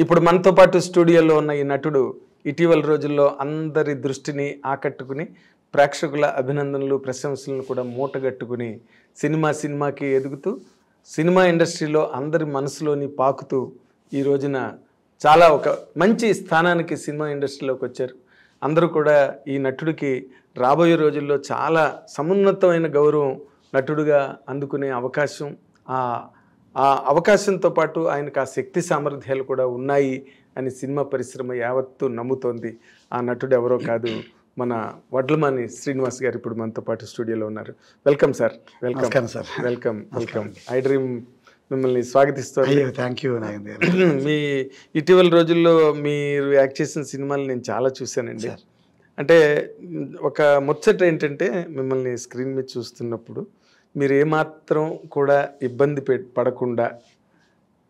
ఇప్పుడు మనతో పాటు స్టూడియోలో ఉన్న ఈ నటుడు ఇటీవల రోజుల్లో అందరి దృష్టిని ఆకట్టుకుని ప్రేక్షకుల అభినందనలు ప్రశంసలను కూడా మూటగట్టుకుని సినిమాకి ఎదుగుతూ సినిమా ఇండస్ట్రీలో అందరి మనసులోని పాకుతూ ఈ రోజున చాలా ఒక మంచి స్థానానికి సినిమా ఇండస్ట్రీలోకి వచ్చారు. అందరూ కూడా ఈ నటుడికి రాబోయే రోజుల్లో చాలా సమున్నతమైన గౌరవం నటుడుగా అందుకునే అవకాశం, ఆ అవకాశంతో పాటు ఆయనకు ఆ శక్తి సామర్థ్యాలు కూడా ఉన్నాయి అని సినిమా పరిశ్రమ యావత్తు నమ్ముతోంది. ఆ నటుడు ఎవరో కాదు, మన వడ్లమాని శ్రీనివాస్ గారు ఇప్పుడు మనతో పాటు స్టూడియోలో ఉన్నారు. Welcome sir. Welcome sir. Welcome. I dream మిమ్మల్ని స్వాగతిస్తారు. Thank you. మీ ఇటీవల రోజుల్లో మీరు యాక్ట్ చేసిన సినిమాలు నేను చాలా చూశానండి. అంటే ఒక ముచ్చట ఏంటంటే మిమ్మల్ని స్క్రీన్ మీద చూస్తున్నప్పుడు మీరు ఏమాత్రం కూడా ఇబ్బంది పడకుండా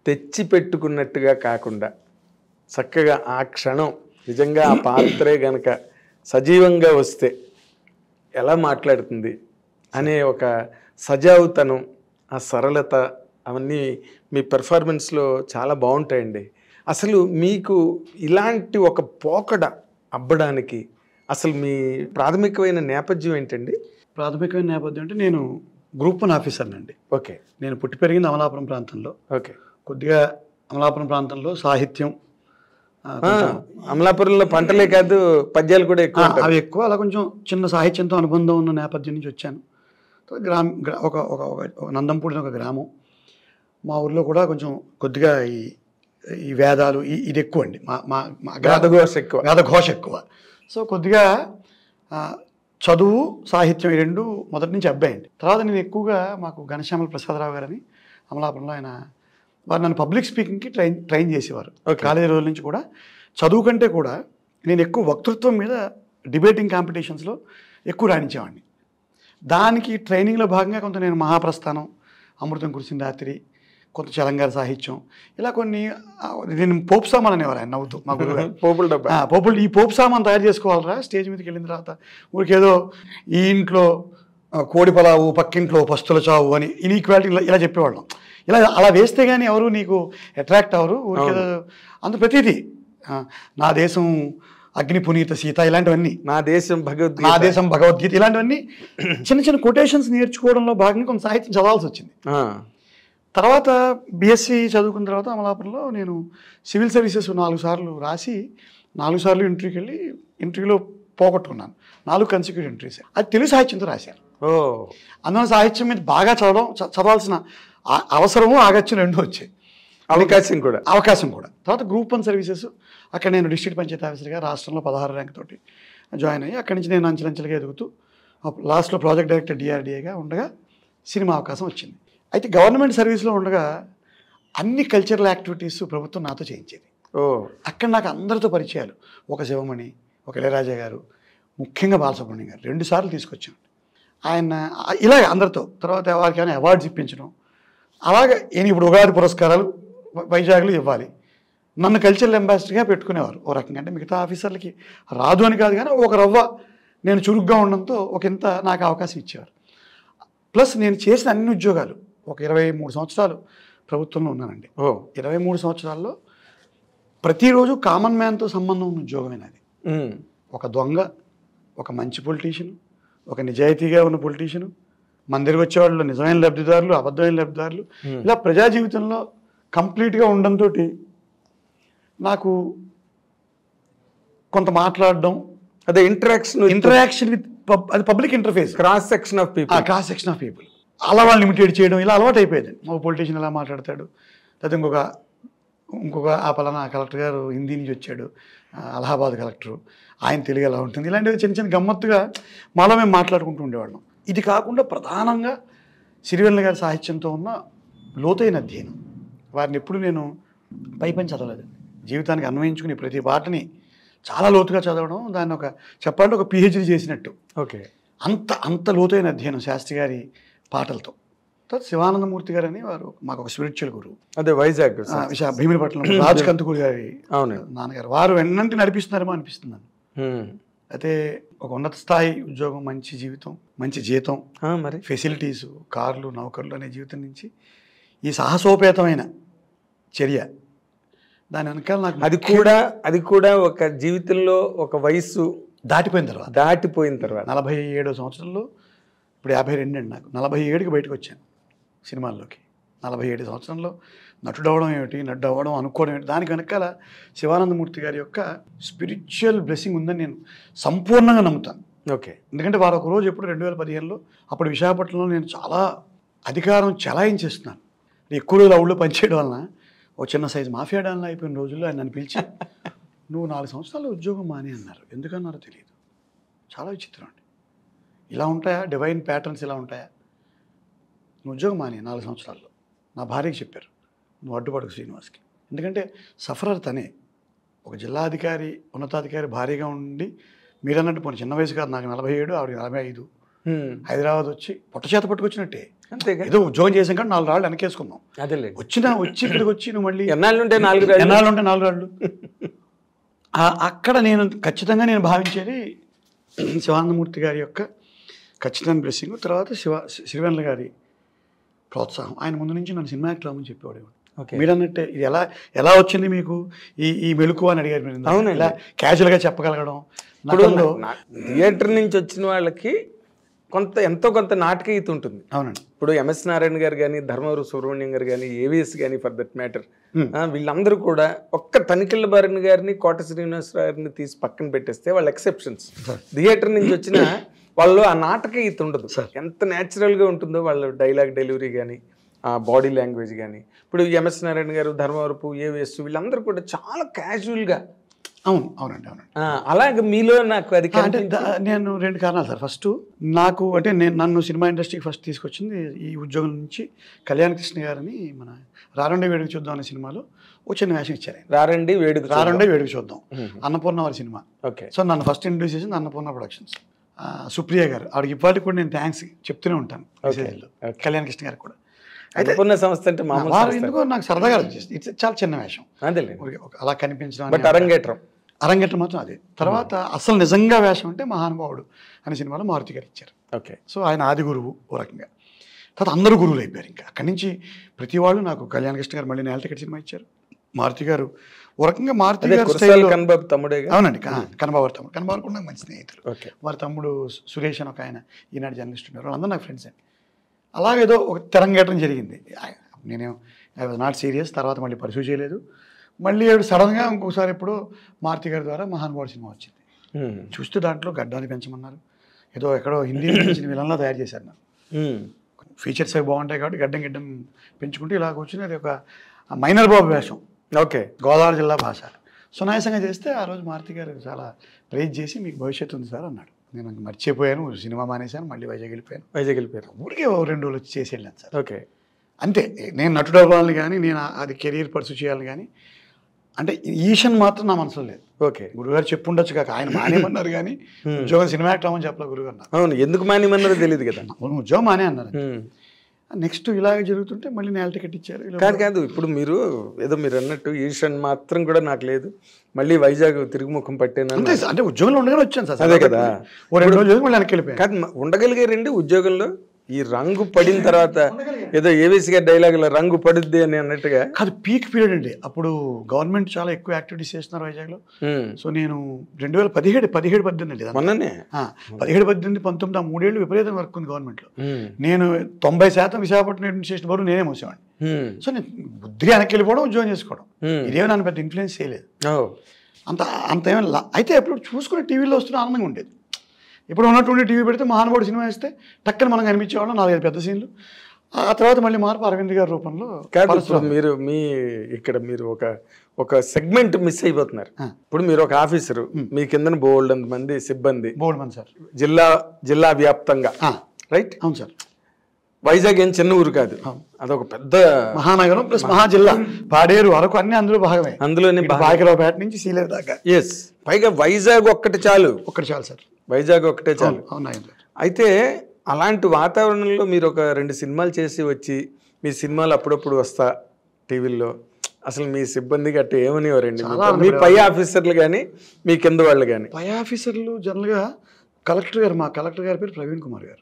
తెచ్చి పెట్టుకున్నట్టుగా కాకుండా చక్కగా ఆ క్షణం నిజంగా ఆ పాత్రే గనక సజీవంగా వస్తే ఎలా మాట్లాడుతుంది అనే ఒక సజావుతనం, ఆ సరళత అవన్నీ మీ పెర్ఫార్మెన్స్లో చాలా బాగుంటాయండి. అసలు మీకు ఇలాంటి ఒక పోకడ అబ్బడానికి అసలు మీ ప్రాథమికమైన నేపథ్యం ఏంటండి? ప్రాథమికమైన నేపథ్యం అంటే నేను గ్రూప్ 1 ఆఫీసర్నండి. ఓకే. నేను పుట్టి పెరిగింది అమలాపురం ప్రాంతంలో. ఓకే. కొద్దిగా అమలాపురం ప్రాంతంలో సాహిత్యం, అమలాపురంలో పంటలే కాదు పద్యాలు కూడా ఎక్కువ, అవి ఎక్కువ. అలా కొంచెం చిన్న సాహిత్యంతో అనుబంధం ఉన్న నేపథ్యం నుంచి వచ్చాను. ఒక నందంపూడి ఒక గ్రామం. మా ఊర్లో కూడా కొంచెం కొద్దిగా ఈ వేదాలు ఇది ఎక్కువ అండి. వేదఘోష ఎక్కువ. సో కొద్దిగా చదువు సాహిత్యం ఈ రెండు మొదటి నుంచి అబ్బాయండి. తర్వాత నేను ఎక్కువగా మాకు ఘనశ్యామల ప్రసాదరావు గారని అమలాపురంలో వారు నన్ను పబ్లిక్ స్పీకింగ్కి ట్రైన్ చేసేవారు. కాలేజీ రోజుల నుంచి కూడా చదువు కంటే కూడా నేను ఎక్కువ వక్తృత్వం మీద డిబేటింగ్ కాంపిటీషన్స్లో ఎక్కువ రాణించేవాడిని. దానికి ట్రైనింగ్లో భాగంగా కొంత నేను మహాప్రస్థానం, అమృతం కురిసిన రాత్రి, కొంత చలంగారి సాహిత్యం, ఇలా కొన్ని నేను పోపు సామాన్ అనేవారు ఆయన నవ్వుతూ. మా గురువు పోపులు ఈ పోపు సామాన్ తయారు చేసుకోవాలరా స్టేజ్ మీదకి వెళ్ళిన తర్వాత ఊరికేదో ఈ ఇంట్లో కోడి పలావు పక్కింట్లో పస్తుల చావు అని ఇన్ఈక్వాలిటీ ఇలా చెప్పేవాళ్ళం. అలా వేస్తే కానీ ఎవరు నీకు అట్రాక్ట్ అవ్వరు. ఊరికేదో అంత ప్రతిదీ నా దేశం అగ్ని పునీత సీత ఇలాంటివన్నీ, నా దేశం భగవద్గీత ఇలాంటివన్నీ చిన్న చిన్న కొటేషన్స్ నేర్చుకోవడంలో భాగంగా కొంత సాహిత్యం చదవాల్సి వచ్చింది. తర్వాత బిఎస్సి చదువుకున్న తర్వాత అమలాపురంలో నేను సివిల్ సర్వీసెస్ 4 సార్లు రాసి 4 సార్లు ఇంటర్వ్యూకి వెళ్ళి ఇంటర్వ్యూలో పోగొట్టుకున్నాను. 4 కన్సిక్యూటివ్ ఇంటర్వ్యూస్. అది తెలుగు సాహిత్యంతో రాశాను. అందువల్ల సాహిత్యం మీద బాగా చదవాల్సిన అవసరము ఆగత్యం రెండు వచ్చాయి, అవకాశం కూడా. తర్వాత గ్రూప్ 1 సర్వీసెస్, అక్కడ నేను డిస్ట్రిక్ట్ పంచాయతీ ఆఫీసర్గా రాష్ట్రంలో 16 ర్యాంక్ తోటి జాయిన్ అయ్యి అక్కడి నుంచి నేను అంచెలంచెలుగా ఎదుగుతూ లాస్ట్లో ప్రాజెక్ట్ డైరెక్టర్ డిఆర్డిఏగా ఉండగా సినిమా అవకాశం వచ్చింది. అయితే గవర్నమెంట్ సర్వీస్లో ఉండగా అన్ని కల్చరల్ యాక్టివిటీస్ ప్రభుత్వం నాతో చేయించేది. అక్కడ నాకు అందరితో పరిచయాలు. ఒక శివమణి, ఒక ఇళయరాజా గారు, ముఖ్యంగా బాలసుబ్రహ్మణ్యం గారు 2 సార్లు తీసుకొచ్చాను ఆయన. ఇలాగ అందరితో తర్వాత వారికి ఏమైనా అవార్డ్స్ ఇప్పించడం, అలాగే నేను ఇప్పుడు ఉగాది పురస్కారాలు వైజాగ్లో ఇవ్వాలి, నన్ను కల్చరల్ అంబాసిడర్గా పెట్టుకునేవారు ఓ రకంగా. అంటే మిగతా ఆఫీసర్లకి రాదు అని కాదు, కానీ ఒక రవ్వ నేను చురుగ్గా ఉండడంతో ఒకంత నాకు అవకాశం ఇచ్చేవారు. ప్లస్ నేను చేసిన అన్ని ఉద్యోగాలు, ఒక 23 సంవత్సరాలు ప్రభుత్వంలో ఉన్నానండి. 23 సంవత్సరాల్లో ప్రతిరోజు కామన్ మ్యాన్తో సంబంధం ఉన్న ఉద్యోగమేనది. ఒక దొంగ, ఒక మంచి పొలిటీషియన్, ఒక నిజాయితీగా ఉన్న పొలిటీషియన్, మన దగ్గర వచ్చేవాళ్ళు నిజమైన లబ్ధిదారులు, అబద్ధమైన లబ్ధిదారులు, ఇలా ప్రజా జీవితంలో కంప్లీట్గా ఉండడంతో నాకు కొంత మాట్లాడడం, అదే ఇంటరాక్షన్ విత్ అది public interface, cross section of people అలా వాళ్ళని ఇమిటేట్ చేయడం ఇలా అలవాటు అయిపోయింది. ఒక పొలిటీషియన్ ఎలా మాట్లాడతాడు, లేదా ఇంకొక ఆ పలానా కలెక్టర్ గారు హిందీ నుంచి వచ్చాడు, అలహాబాద్ కలెక్టరు, ఆయన తెలుగు ఎలా ఉంటుంది, ఇలాంటివి చిన్న చిన్న గమ్మత్తుగా మాలో మేము మాట్లాడుకుంటూ ఉండేవాళ్ళం. ఇది కాకుండా ప్రధానంగా సిరివెన్నెల గారి సాహిత్యంతో ఉన్న లోతైన అధ్యయనం. వారిని ఎప్పుడు నేను పైపని చదవలేదు, జీవితానికి అన్వయించుకుని ప్రతి పాటని చాలా లోతుగా చదవడం, దాన్ని చెప్పాలంటే ఒక పిహెచ్డి చేసినట్టు. ఓకే. అంత లోతైన అధ్యయనం శాస్త్రి గారి పాటలతో. తర్వాత శివానందమూర్తి గారు అని వారు మాకు ఒక స్పిరిచువల్ గురువు, అదే వైజాగ్ భీమినిపట్నం రాజ్ కందుకూరి గారి నాన్నగారు, వారు వెన్నంటి నడిపిస్తున్నారేమో అనిపిస్తుంది. అయితే ఒక ఉన్నత స్థాయి ఉద్యోగం, మంచి జీవితం, మంచి జీతం, మరి ఫెసిలిటీస్, కార్లు, నౌకర్లు అనే జీవితం నుంచి ఈ సాహసోపేతమైన చర్య దాని వెనకాల నాకు అది కూడా ఒక జీవితంలో ఒక వయసు దాటిపోయిన తర్వాత 47 సంవత్సరంలో, ఇప్పుడు 52 అండి నాకు, 47కి బయటకు వచ్చాను సినిమాల్లోకి. 47 సంవత్సరంలో నటుడు అవ్వడం ఏమిటి, నటుడు అవ్వడం అనుకోవడం ఏమిటి, దానికి వెనకాల శివానందమూర్తి గారి యొక్క స్పిరిచువల్ బ్లెస్సింగ్ ఉందని నేను సంపూర్ణంగా నమ్ముతాను. ఓకే. ఎందుకంటే వారు ఒక రోజు ఎప్పుడు 2015లో అప్పుడు విశాఖపట్నంలో నేను చాలా అధికారం చెలాయించేస్తున్నాను. ఎక్కువ రోజులు అవుల్లో పనిచేయడం వలన ఓ చిన్న సైజు మాఫియా డాన్లో అయిపోయిన రోజుల్లో ఆయన నన్ను పిలిచి నువ్వు 4 సంవత్సరాలు ఉద్యోగం మాని అన్నారు. ఎందుకన్నారో తెలియదు. చాలా విచిత్రం అండి. ఇలా ఉంటాయా డివైన్ ప్యాటర్న్స్, ఇలా ఉంటాయా? నువ్వు ఉద్యోగం మాని 4 సంవత్సరాల్లో. నా భార్యకి చెప్పారు, నువ్వు అడ్డుపడకు శ్రీనివాస్కి. ఎందుకంటే సఫరర్ తనే. ఒక జిల్లాధికారి ఉన్నతాధికారి భార్యగా ఉండి, మీరన్నట్టు పోనీ చిన్న వయసు కాదు, నాకు 47, ఆవిడ 45, హైదరాబాద్ వచ్చి పొట్టచేత పట్టుకొచ్చినట్టే. అంతేగా, ఏదో ఉద్యోగం చేసాం కానీ 4 రాళ్ళు వెనకేసుకున్నాం. అదేలే వచ్చి ఇక్కడికి వచ్చి నువ్వు మళ్ళీ ఎన్నాళ్ళు ఉంటే 4 రాళ్ళు. అక్కడ నేను ఖచ్చితంగా భావించేది శివానందమూర్తి గారి యొక్క ఖచ్చితమైన బ్లెస్సింగ్, తర్వాత సిరివెన్నెల గారి ప్రోత్సాహం. ఆయన ముందు నుంచి నన్ను సినిమా యాక్టర్ అవ్వమని చెప్పేవాడు. మీరు అన్నట్టే ఇది ఎలా వచ్చింది మీకు ఈ మెలుకు అని అడిగారు మీరు. అవును, ఇలా క్యాజువల్గా చెప్పగలగడం. థియేటర్ నుంచి వచ్చిన వాళ్ళకి ఎంతో కొంత నాటకీయత ఉంటుంది. అవునండి. ఇప్పుడు ఎంఎస్ నారాయణ గారు కానీ, ధర్మవరం సుబ్రహ్మణ్యం గారు కానీ, ఏవిఎస్ కానీ ఫర్ దట్ మ్యాటర్, వీళ్ళందరూ కూడా ఒక్క తనికెళ్ళ భరణి గారిని, కోట శ్రీనివాసరావు గారిని తీసి పక్కన పెట్టేస్తే వాళ్ళు ఎక్సెప్షన్స్. థియేటర్ నుంచి వచ్చిన వాళ్ళు ఆ నాటకీయత ఉండదు. ఎంత న్యాచురల్గా ఉంటుందో వాళ్ళ డైలాగ్ డెలివరీ కానీ, ఆ బాడీ లాంగ్వేజ్ కానీ. ఇప్పుడు ఎంఎస్ నారాయణ గారు, ధర్మవరపు, ఏవిఎస్ వీళ్ళందరూ కూడా చాలా క్యాజువల్గా. అవునండి. అలాగే మీలో నాకు అది అంటే నేను 2 కారణాలు సార్. ఫస్ట్ నాకు అంటే నన్ను సినిమా ఇండస్ట్రీకి ఫస్ట్ తీసుకొచ్చింది ఈ ఉద్యోగం నుంచి కళ్యాణ్ కృష్ణ గారని మన రారండే వేడుక చూద్దాం అనే సినిమాలో ఒక చిన్న వేషం ఇచ్చారు. రారండే వేడుక చూద్దాం, అన్నపూర్ణ వారి సినిమా. ఓకే. సో నన్ను ఫస్ట్ ఇంట్రడ్యూస్ చేసింది అన్నపూర్ణ ప్రొడక్షన్స్, సుప్రియ గారు. ఆవిడకి ఇప్పటికి కూడా నేను థ్యాంక్స్ చెప్తూనే ఉంటాను మెసేజ్లో. కళ్యాణ్ కృష్ణ గారు కూడా. అయితే సంస్థ అంటే ఎందుకో నాకు సరదాగా అనిపిస్తుంది. చాలా చిన్న వేషం, అలా కనిపించడం. అరంగేట్రం మాత్రం అదే. తర్వాత అసలు నిజంగా వేషం అంటే మహానుభావుడు అనే సినిమాలో మారుతి గారు ఇచ్చారు. ఓకే. సో ఆయన ఆది గురువు ఓ రకంగా. తర్వాత అందరూ గురువులు అయిపోయారు. ఇంకా అక్కడి నుంచి ప్రతి వాళ్ళు నాకు కళ్యాణ్ కృష్ణ గారు మళ్ళీ నేల టికెట్ సినిమా ఇచ్చారు. మారుతి గారు ఓ రకంగా మారుతి గారు తమ్ముడే. అవునండి, కనబాబు తమ్ముడు. కనబాబు కూడా నాకు మంచి స్నేహితులు. వారి తమ్ముడు సురేష్ అని ఒక ఆయన ఈనాడు జర్నలిస్ట్ ఉన్నారు. వాళ్ళందరూ నాకు ఫ్రెండ్స్ అండి. అలాగేదో ఒక తెరంగేటం జరిగింది. నేనేం ఐ వాజ్ నాట్ సీరియస్. తర్వాత మళ్ళీ పర్సూ చేయలేదు. మళ్ళీ సడన్గా ఇంకోసారి ఎప్పుడో మారుతి గారి ద్వారా మహానుభావుడు సినిమా వచ్చింది. చూస్తే దాంట్లో గడ్డాన్ని పెంచమన్నారు. ఏదో ఎక్కడో హిందీ పెంచిన విలన్లా తయారు చేశారు నాకు. ఫీచర్స్ అవి బాగుంటాయి కాబట్టి గడ్డం పెంచుకుంటే ఇలా కూర్చుని అది ఒక మైనర్ బాబు వేషం. ఓకే. గోదావరి జిల్లా భాష సునాయాసంగా చేస్తే ఆ రోజు మారుతి గారు చాలా ప్రైజ్ చేసి మీకు భవిష్యత్తు ఉంది సార్ అన్నాడు. నేను మర్చిపోయాను, సినిమా మానేశాను, మళ్ళీ వైజాగ్ వెళ్ళిపోయాను. ఊరికే 2 రోజులు వచ్చి చేసి వెళ్ళాను సార్. ఓకే. అంతే. నేను నటుడు అవ్వాలని కానీ, నేను అది కెరీర్ పర్సూ చేయాలని కానీ అంటే ఈషన్ మాత్రం నా మనసులో లేదు. ఓకే. గురుగారు చెప్పుండొచ్చు కాక ఆయన మానేమన్నారు కానీ ఉద్యోగం సినిమా యాక్టర్ అవ్వని చెప్పలే గురుగారు. అవును, ఎందుకు మానేమన్నారో తెలియదు కదా. ఉద్యోగం మానే అన్నారు. నెక్స్ట్ ఇలాగే జరుగుతుంటే మళ్ళీ నేల టికెట్ ఇచ్చారు. కాదు ఇప్పుడు మీరు అన్నట్టు ఈషన్ మాత్రం కూడా నాకు లేదు, మళ్ళీ వైజాగ్ తిరుగుముఖం పట్టాను అంటే ఉద్యోగంలో ఉండగానే వచ్చాను సార్. అదే కదా, 2 రోజులు మళ్ళీ వెనక్కి వెళ్ళిపోయాను. కాదు, ఉండగలిగారండి ఉద్యోగంలో. ఈ రంగు పడిన తర్వాత ఏదో ఏవిఎస్ గారి డైలాగులో రంగు పడుద్ది అని అన్నట్టుగా కాదు, పీక్ పీరియడ్ అండి. అప్పుడు గవర్నమెంట్ చాలా ఎక్కువ యాక్టివిటీస్ చేస్తున్నారు వైజాగ్లో. సో నేను 2017, 18 అండి మొన్ననే 17, 18, 19 3 ఏళ్ళు విపరీతం వర్క్ ఉంది గవర్నమెంట్లో. నేను 90% విశాఖపట్నం అడ్మినిస్ట్రేషన్ బరువు నేనే మోసేవాడిని. సో నేను బుద్ధిగా వెనక్కి వెళ్ళిపోవడం, ఉద్యోగం చేసుకోవడం. ఇదేమో నన్ను పెద్ద ఇన్ఫ్లుయెన్స్ చేయలేదు అంత ఏమైనా. అయితే ఎప్పుడు చూసుకుని టీవీలో వస్తున్న ఆనందంగా ఉండేది. ఇప్పుడు ఉన్నటువంటి టీవీ పెడితే మహానుభావుడు సినిమా వేస్తే టక్కన మనం కనిపించేవాళ్ళం 4-5 పెద్ద సీన్లు. ఆ తర్వాత మళ్ళీ మార్పు అరవింద్ గారి రూపంలో. మీరు ఒక సెగ్మెంట్ మిస్ అయిపోతున్నారు. ఇప్పుడు మీరు ఒక ఆఫీసరు, మీ కింద బోల్డ్ మంది సిబ్బంది, సార్, జిల్లా వ్యాప్తంగా, రైట్? అవును సార్. వైజాగ్ ఏం చిన్న ఊరు కాదు, అదొక పెద్ద మహానగరం ప్లస్ మహాజిల్లా. పాడేరు, అరకు అన్ని అందులో భాగమే. అందులోనే బాకిరావుపేట నుంచి సీలేరు దాకా. ఎస్. పైగా వైజాగ్ ఒక్కటి చాలు సార్. వైజాగ్ ఒక్కటే చాలు. అయితే అలాంటి వాతావరణంలో మీరు ఒక 2 సినిమాలు చేసి వచ్చి, మీ సినిమాలు అప్పుడప్పుడు వస్తా టీవీల్లో, అసలు మీ సిబ్బంది గట్ట ఏమనేవారండి? మీ పై ఆఫీసర్లు కానీ, మీ కింద వాళ్ళు కానీ? పై ఆఫీసర్లు జనరల్గా మా కలెక్టర్ గారి పేరు ప్రవీణ్ కుమార్ గారు.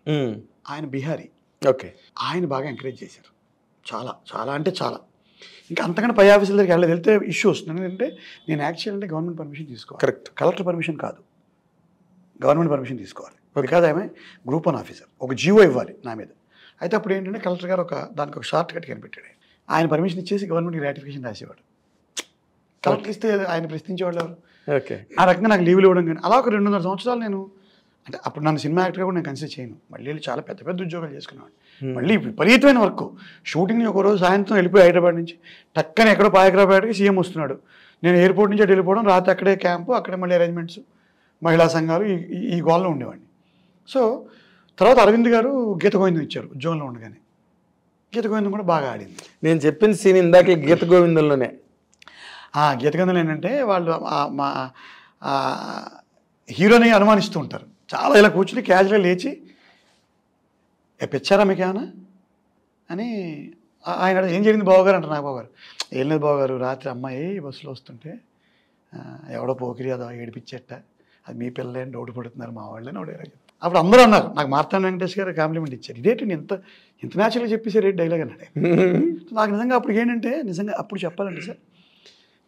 ఆయన బిహారీ. ఓకే. ఆయన బాగా ఎంకరేజ్ చేశారు. చాలా అంటే చాలా. ఇంకా అంతకన్నా పై ఆఫీసుల దగ్గరికి వెళ్ళలేదు. వెళ్తే ఇష్యూ వస్తుంది. ఎందుకంటే నేను యాక్ట్ చేయాలంటే గవర్నమెంట్ పర్మిషన్ తీసుకోవాలి. కరెక్ట్. కలెక్టర్ పర్మిషన్ కాదు, గవర్నమెంట్ పర్మిషన్ తీసుకోవాలి. బికాజ్ ఆమె గ్రూప్ 1 ఆఫీసర్. ఒక జీవో ఇవ్వాలి నా మీద. అయితే అప్పుడు ఏంటంటే కలెక్టర్ గారు దానికి ఒక షార్ట్ కట్ కనిపెట్టాడు. ఆయన పర్మిషన్ ఇచ్చేసి గవర్నమెంట్కి రాటిఫికేషన్ రాసేవాడు. కలెక్టర్ ఇస్తే ఆయన ప్రశ్నించేవాళ్ళు ఎవరు? ఓకే. ఆ రకంగా నాకు లీవ్లు ఇవ్వడం కానీ అలా ఒక 2.5 సంవత్సరాలు నేను, అంటే అప్పుడు నన్ను సినిమా యాక్టర్గా కూడా నేను కన్సిడర్ చేయను. మళ్ళీ చాలా పెద్ద పెద్ద ఉద్యోగాలు చేసుకున్నాను. మళ్ళీ విపరీతమైన వర్క్. షూటింగ్ని ఒక రోజు సాయంత్రం వెళ్ళిపోయి హైదరాబాద్ నుంచి టక్కని ఎక్కడో పాయకరాబాద్కి సీఎం వస్తున్నాడు. నేను ఎయిర్పోర్ట్ నుంచి అటు వెళ్ళిపోవడం, రాత్రి అక్కడే క్యాంపు, అక్కడే మళ్ళీ అరేంజ్మెంట్స్, మహిళా సంఘాలు, ఈ గోల్లో ఉండేవాడిని. సో తర్వాత అరవింద్ గారు గీత గోవిందం ఇచ్చారు ఉద్యోగంలో ఉండగానే. గీత గోవిందం కూడా బాగా ఆడింది. నేను చెప్పిన సీన్ ఇందాక గీత గోవిందంలోనే. గీత గోవిందంలో ఏంటంటే వాళ్ళు మా హీరోని అనుమానిస్తూ ఉంటారు. చాలా ఇలా కూర్చుని క్యాజువల్గా లేచి పిచ్చారా మీకేమన్నా అని ఆయన ఏం జరిగింది బావగారు అంటారు. నాకు బావగారు ఏం లేదు బావగారు, రాత్రి అమ్మాయి బస్సులో వస్తుంటే ఎవడో పోకిరి అదో ఏడిపించేట, అది మీ పిల్లలే అని డౌట్ పడుతున్నారు మా వాళ్ళని ఒకటి. అప్పుడు అందరూ అన్నారు. నాకు మార్తాండ వెంకటేష్ గారు కాంప్లిమెంట్ ఇచ్చారు. ఇదేంటి ఇంత న్యాచురల్గా చెప్పేసారు ఏంటి డైలాగ్ అన్నాడు. నాకు నిజంగా అప్పుడు ఏంటంటే నిజంగా అప్పుడు చెప్పాలంటే సార్,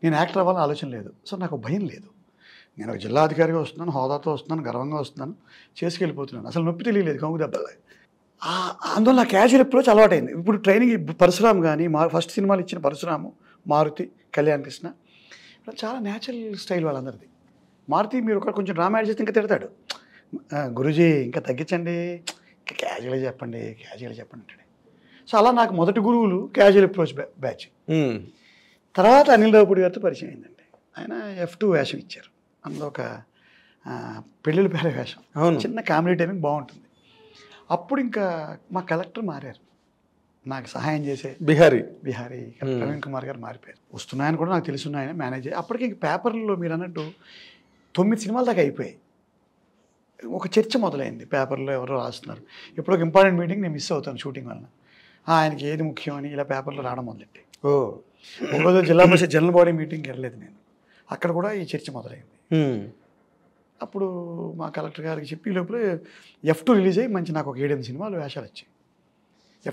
నేను యాక్టర్ అవ్వాలని ఆలోచన లేదు. సో నాకు భయం లేదు. నేను ఒక జిల్లా అధికారిగా వస్తున్నాను, హోదాతో వస్తున్నాను, గర్వంగా వస్తున్నాను, చేసుకెళ్ళిపోతున్నాను. అసలు నొప్పి తెలియలేదు, కొంగు దెబ్బలు. అందువల్ల నా క్యాజువల్ అప్రోచ్ అలవాటైంది. ఇప్పుడు ట్రైనింగ్ పరశురామ్ కానీ ఫస్ట్ సినిమాలు ఇచ్చిన పరశురాము, మారుతి, కళ్యాణ్ కృష్ణ చాలా న్యాచురల్ స్టైల్ వాళ్ళందరిది. మారుతి మీరు ఒకటి కొంచెం డ్రామా యాడ్ చేస్తే ఇంకా తిడతాడు, గురూజీ ఇంకా తగ్గించండి, ఇంకా క్యాజువల్గా చెప్పండి అంటాడు. సో అలా నాకు మొదటి గురువులు క్యాజువల్ అప్రోచ్ బ్యాచ్. తర్వాత అనిల్ రావుపూడి గారితో పరిచయం అయిందండి. ఆయన F2 వేషం ఇచ్చారు. అందులో ఒక పెళ్ళిళ్ళ పేర వేషం, చిన్న కామెడీ టైమింగ్ బాగుంటుంది. అప్పుడు ఇంకా మా కలెక్టర్ మారారు, నాకు సహాయం చేసే బిహారీ ప్రవీణ్ కుమార్ గారు మారిపోయారు. వస్తున్నాయని కూడా నాకు తెలుసున్నాయని మేనేజ్. అప్పటికి ఇంక పేపర్లో మీరు అన్నట్టు 9 సినిమాల దాకా అయిపోయాయి. ఒక చర్చ మొదలైంది, పేపర్లో ఎవరో రాస్తున్నారు. ఇప్పుడు ఒక ఇంపార్టెంట్ మీటింగ్ నేను మిస్ అవుతాను షూటింగ్ వలన, ఆయనకి ఏది ముఖ్యం అని ఇలా పేపర్లో రావడం మొదలెట్టి. ఒకరోజు జిల్లా పరిషత్ జనరల్ బాడీ మీటింగ్కి వెళ్ళలేదు నేను, అక్కడ కూడా ఈ చర్చ మొదలైంది. అప్పుడు మా కలెక్టర్ గారికి చెప్పి లోపల F2 రిలీజ్ అయ్యి మంచి నాకు ఒక 7-8 సినిమాలు వేషాలు వచ్చాయి.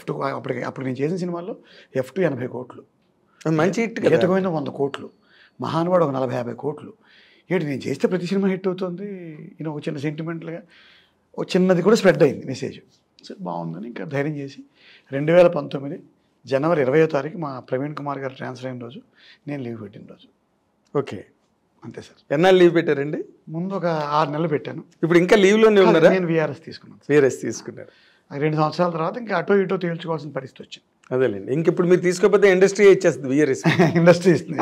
F2 అప్పుడు నేను చేసిన సినిమాల్లో F2 80 కోట్లు, మంచి హిట్. గీత గోవిందం 100 కోట్లు, మహానుభావుడు ఒక 40-50 కోట్లు. ఏంటి నేను చేస్తే ప్రతి సినిమా హిట్ అవుతుంది. ఒక చిన్న సెంటిమెంట్లుగా ఒక చిన్నది కూడా స్ప్రెడ్ అయింది మెసేజ్. సో బాగుందని ఇంకా ధైర్యం చేసి 2019 జనవరి 20వ తారీఖు మా ప్రవీణ్ కుమార్ గారు ట్రాన్స్ఫర్ అయిన రోజు నేను లీవ్ పెట్టిన రోజు. ఓకే, అంతే సార్. ఎన్నాళ్ళు లీవ్ పెట్టారండి? ముందు ఒక 6 నెలలు పెట్టాను. ఇప్పుడు ఇంకా లీవ్లోనే ఉన్నారా? నేను VRS తీసుకున్నాను. VRS తీసుకున్నారు. 2 సంవత్సరాల తర్వాత ఇంకా అటో ఇటో తేల్చుకోవాల్సిన పరిస్థితి వచ్చింది. అదేలేండి, ఇంక ఇప్పుడు మీరు తీసుకోకపోతే ఇండస్ట్రీ ఇచ్చేస్తుంది. VRS ఇండస్ట్రీ ఇస్తుంది.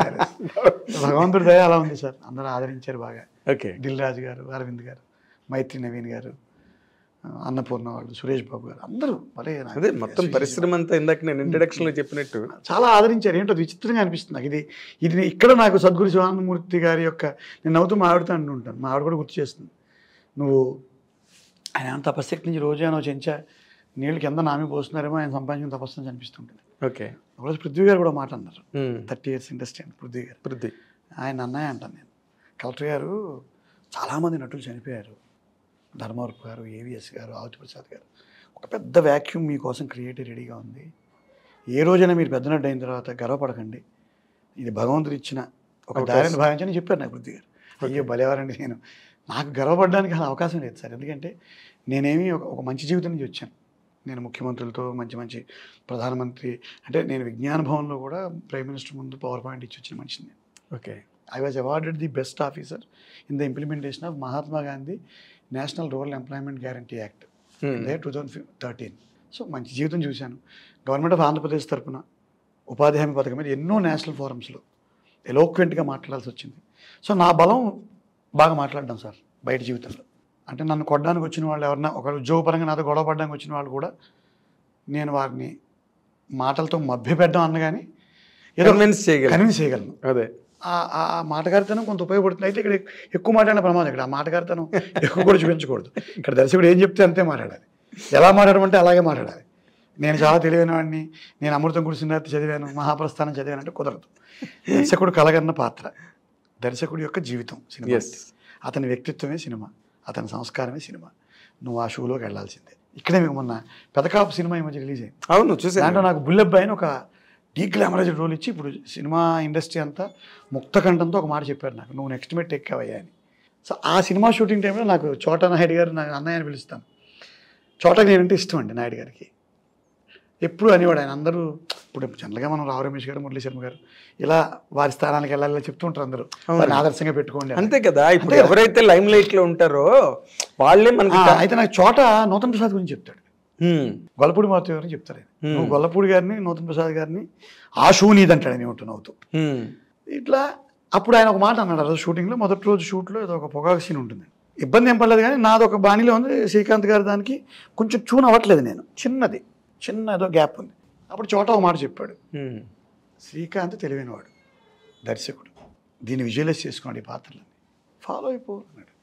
భగవంతుడి దయ అలా ఉంది సార్, అందరూ ఆదరించారు బాగా. ఓకే, దిల్ రాజు గారు, అరవింద్ గారు, మైత్రి నవీన్ గారు, అన్నపూర్ణ వాళ్ళు, సురేష్ బాబు గారు, అందరూ అదే మొత్తం పరిశ్రమ అంతా ఇందాక నేను ఇంట్రడక్షన్లో చెప్పినట్టు చాలా ఆదరించారు. ఏంటో విచిత్రంగా అనిపిస్తుంది నాకు. ఇది ఇక్కడ నాకు సద్గురు శివానందమూర్తి గారి యొక్క, నేను నవ్వుతూ మా ఆవిడతో అంటుంటాను, మా ఆవిడ కూడా గుర్తు చేస్తుంది, నువ్వు ఆయన తపశక్తి నుంచి రోజు ఆయన చెంచా నీళ్ళు కింద నామి పోస్తున్నారేమో, ఆయన సంపాదించిన తపస్సు అనిపిస్తుంటుంది. ఓకే, ఒకరోజు పృథ్వీ గారు కూడా మాట అన్నారు, 30 years ఇండస్ట్రీ అండి పృథ్వీ. ఆయన అన్నయ్య అంటాను నేను. కలెక్టర్ గారు చాలామంది నటులు చనిపోయారు, ధర్మవరపు గారు, AVS గారు, ఆవుతి ప్రసాద్ గారు, ఒక పెద్ద వ్యాక్యూమ్ మీకోసం క్రియేట్ రెడీగా ఉంది. ఏ రోజైనా మీరు పెద్ద నటు అయిన తర్వాత గర్వపడకండి, ఇది భగవంతుడు ఇచ్చిన ఒక దారిని భావించని చెప్పారు నాకు పృథ్వీ గారు. అయ్యో భలేవారండి, నాకు గర్వపడడానికి అవకాశం లేదు సార్. ఎందుకంటే నేనేమి ఒక మంచి జీవితం నుంచి వచ్చాను. నేను ముఖ్యమంత్రులతో మంచి ప్రధానమంత్రి, అంటే నేను విజ్ఞాన భవన్లో కూడా ప్రైమ్ మినిస్టర్ ముందు PowerPoint ఇచ్చి వచ్చిన మనిషిని. Okay, I was awarded the best officer in the implementation of Mahatma Gandhi national rural employment guarantee act 2013. So మంచి జీవితం చూశాను. గవర్నమెంట్ ఆఫ్ ఆంధ్రప్రదేశ్ తరఫున ఉపాధి హామీ పథకం మీద ఎన్నో నేషనల్ ఫోరమ్స్లో ఎలోక్వెంట్గా మాట్లాడాల్సి వచ్చింది. సో నా బలం బాగా మాట్లాడడం సార్ బయట జీవితంలో. అంటే నన్ను కొట్టడానికి వచ్చిన వాళ్ళు ఎవరన్నా ఒక ఉద్యోగపరంగా నాతో గొడవ పడడానికి వచ్చిన వాళ్ళు కూడా నేను వారిని మాటలతో మభ్యపెట్టడం అన్నగాని ఏదో కన్విన్స్ చేయగలను. అదే ఆ మాటగారితనం కొంత ఉపయోగపడుతుంది. అయితే ఇక్కడ ఎక్కువ మాట్లాడిన ప్రమాదం. ఇక్కడ ఆ మాటగారితనం ఎక్కువ కూడా చూపించకూడదు. ఇక్కడ దర్శకుడు ఏం చెప్తే అంతే మాట్లాడాలి, ఎలా మాట్లాడమంటే అలాగే మాట్లాడాలి. నేను చాలా తెలివైన వాడిని, నేను అమృతం కురిసినాథ్ చదివాను, మహాప్రస్థానం చదివాను అంటే కుదరదు. దర్శకుడు కలగన్న పాత్ర, దర్శకుడి యొక్క జీవితం సినిమా, అతని వ్యక్తిత్వమే సినిమా, అతని సంస్కారమే సినిమా. నువ్వు ఆ షూలోకి వెళ్ళాల్సిందే. ఇక్కడే మీకు మొన్న పెదకాపు సినిమా ఈ మధ్య రిలీజ్ అయింది. అవును చూసాను. దాంట్లో నాకు బుల్లెబ్బాయి అని ఒక డీగ్లామరైజ్డ్ రోల్ ఇచ్చి ఇప్పుడు సినిమా ఇండస్ట్రీ అంతా ముక్తకంఠంతో ఒక మాట చెప్పారు నాకు, నువ్వు నెక్స్ట్ మెట్ ఎక్కావయ్యా అని. సో ఆ సినిమా షూటింగ్ టైంలో నాకు చోటా నాయుడు గారు నాకు అన్నయ్య అని పిలుస్తాను. చోటకి నేనంటే ఇష్టం అండి నాయుడు గారికి. ఎప్పుడు అనేవాడు ఆయన. అందరూ ఇప్పుడు జనరల్గా మనం రావు రమేష్ గారు, మురళీ శర్మ గారు ఇలా వారి స్థానానికి వెళ్ళాలి చెప్తూ ఉంటారు అందరూ, వారిని ఆదర్శంగా పెట్టుకోండి అంతే కదా. ఇప్పుడు ఎవరైతే లైమ్ లైట్ లో ఉంటారో వాళ్ళే మనకి. అయితే నాకు చోట నూతన్ ప్రసాద్ గురించి చెప్తాడు, గొల్లపూడి మారుతి గారిని చెప్తారు. నువ్వు గొల్లపూడి గారిని, నూతన్ ప్రసాద్ గారిని ఆ షూ నీదంటాడు అని ఉంటూ నవ్వుతూ. ఇట్లా అప్పుడు ఆయన ఒక మాట అన్నాడు ఆ రోజు షూటింగ్లో, మొదటి రోజు షూట్లో ఏదో ఒక పొగాకు సీన్ ఉంటుంది. ఇబ్బంది ఏం పడలేదు కానీ నాది ఒక బాణీలో ఉంది, శ్రీకాంత్ గారి దానికి కొంచెం చూన్ అవ్వట్లేదు, నేను చిన్న ఏదో గ్యాప్ ఉంది. అప్పుడు చోట ఒక మాట చెప్పాడు, శ్రీకాంత్ తెలివైనవాడు, దర్శకుడు, దీన్ని విజువలైజ్ చేసుకోండి ఈ పాత్రలని, ఫాలో అయిపో అన్నాడు.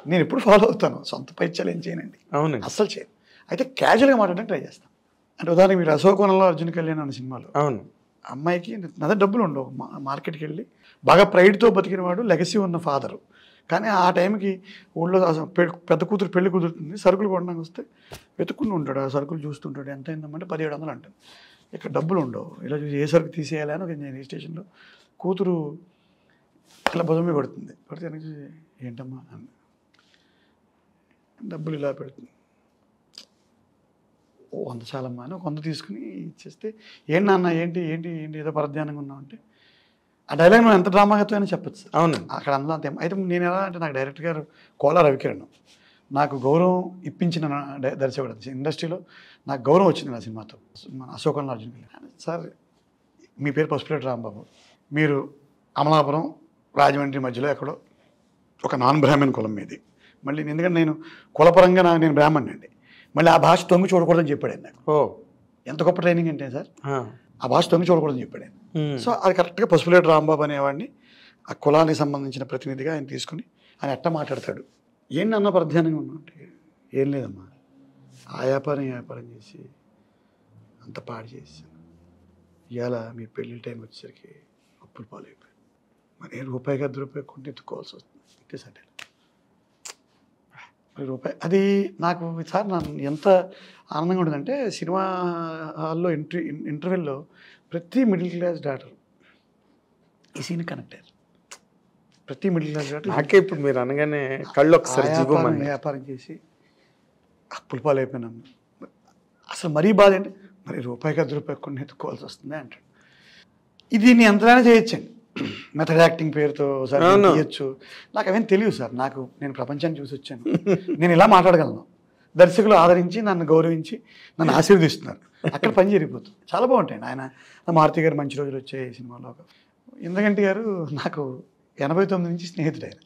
నేను ఎప్పుడు ఫాలో అవుతాను, సొంత పైత్యాలు ఏం చేయనండి, అవును అస్సలు చేయను. అయితే క్యాజువల్గా మాట్లాడడానికి ట్రై చేస్తాను. అంటే ఉదాహరణకి మీరు అశోకోణంలో అర్జున్ కళ్యాణ్ అన్న సినిమాలో అవును అమ్మాయికి నా డబ్బులు ఉండవు, మార్కెట్కి వెళ్ళి బాగా ప్రైడ్తో బతికిన వాడు, లెగసీ ఉన్న ఫాదరు. కానీ ఆ టైంకి ఊళ్ళో పెద్ద కూతురు పెళ్లి కుదురుతుంది, సరుకులు కొనడానికి వస్తే వెతుక్కుని ఉంటాడు, ఆ సరుకులు చూస్తుంటాడు, ఎంత అయిందమ్మంటే 1700 అంటాడు. ఇక్కడ డబ్బులు ఉండవు, ఇలా చూసి ఏ సరుకు తీసేయాలి అని ఒక స్టేషన్లో కూతురు ఇలా భుజమే కొడుతుంది, కొడితే వెనక్కి చూసి ఏంటమ్మా అని డబ్బులు ఇలా పెడుతుంది. 100 చాలమ్మా అని 100 తీసుకుని ఇచ్చేస్తే, ఏంటి నాన్న ఏంటి ఏంటి ఏంటి ఏదో పరధ్యానంగా ఉన్నావు అంటే, ఆ డైలాగ్ మనం ఎంత డ్రామాగతం అయినా చెప్పచ్చు సార్. అవును అక్కడ అందులో అంతే. అయితే నేను ఎలా అంటే, నాకు డైరెక్టర్ గారు కోలా రవికిరణ్ నాకు గౌరవం ఇప్పించిన దర్శకుడు, ఇండస్ట్రీలో నాకు గౌరవం వచ్చింది నా సినిమాతో, మన అశోకంలో అర్జున్ కళ్యాణ్. సార్ మీ పేరు పసుపులేటి రాంబాబు, మీరు అమలాపురం రాజమండ్రి మధ్యలో ఎక్కడో ఒక నాన్ బ్రాహ్మణ్ కులం మీది, మళ్ళీ ఎందుకంటే నేను కులపరంగా నేను బ్రాహ్మణ్ అండి, మళ్ళీ ఆ భాష తొంగి చూడకూడదని చెప్పాడు ఆయన నాకు. ఎంత గొప్ప ట్రైనింగ్ అంటే సార్, ఆ భాష తొంగి చూడకూడదని చెప్పాడు ఆయన. సో అది కరెక్ట్గా పసుపులేటి రాంబాబు అనేవాడిని ఆ కులానికి సంబంధించిన ప్రతినిధిగా ఆయన తీసుకుని ఆయన ఎట్ట మాట్లాడతాడు, ఏంటి అన్న పరధ్యానంగా ఉన్నా అంటే, ఏం లేదమ్మా ఆ వ్యాపారం చేసి అంత పాడు చేసాను, ఇవాళ మీ పెళ్ళి టైం వచ్చేసరికి అప్పులు పాలైపోయాయి, మరి రూపాయికి ₹10 కొంటే ఎత్తుకోవాల్సి వస్తుంది అంటే సార్ రూపాయి. అది నాకు సార్ నన్ను ఎంత ఆనందంగా ఉంటుందంటే, సినిమా హాల్లో ఇంటర్వెల్లో ప్రతి మిడిల్ క్లాస్ డాటర్ ఈ సీన్ కనెక్ట్ అయ్యారు, ప్రతి మిడిల్ క్లాస్ డాటర్. నాకే ఇప్పుడు మీరు అనగానే కళ్ళు ఒకసారి వ్యాపారం చేసి అప్పుల పాలైపోయినాము, అసలు మరీ బాధ ఏంటి, మరి రూపాయికి ₹10 కొన్ని ఎత్తుకోవాల్సి వస్తుంది అంటాడు. ఇది నేను ఎంతైనా చేయొచ్చండి, మెథడ్ యాక్టింగ్ పేరుతో సార్ చేయొచ్చు, నాకు అవేం తెలియదు సార్, నేను ప్రపంచాన్ని చూసి వచ్చాను, నేను ఇలా మాట్లాడగలను, దర్శకులు ఆదరించి నన్ను గౌరవించి నన్ను ఆశీర్వదిస్తున్నారు, అక్కడ పని జరిగిపోతుంది, చాలా బాగుంటాయండి. ఆయన మారుతి గారు మంచి రోజులు వచ్చే సినిమాలో, ఇంద్రగంటి గారు నాకు 89 నుంచి స్నేహితుడు ఆయన,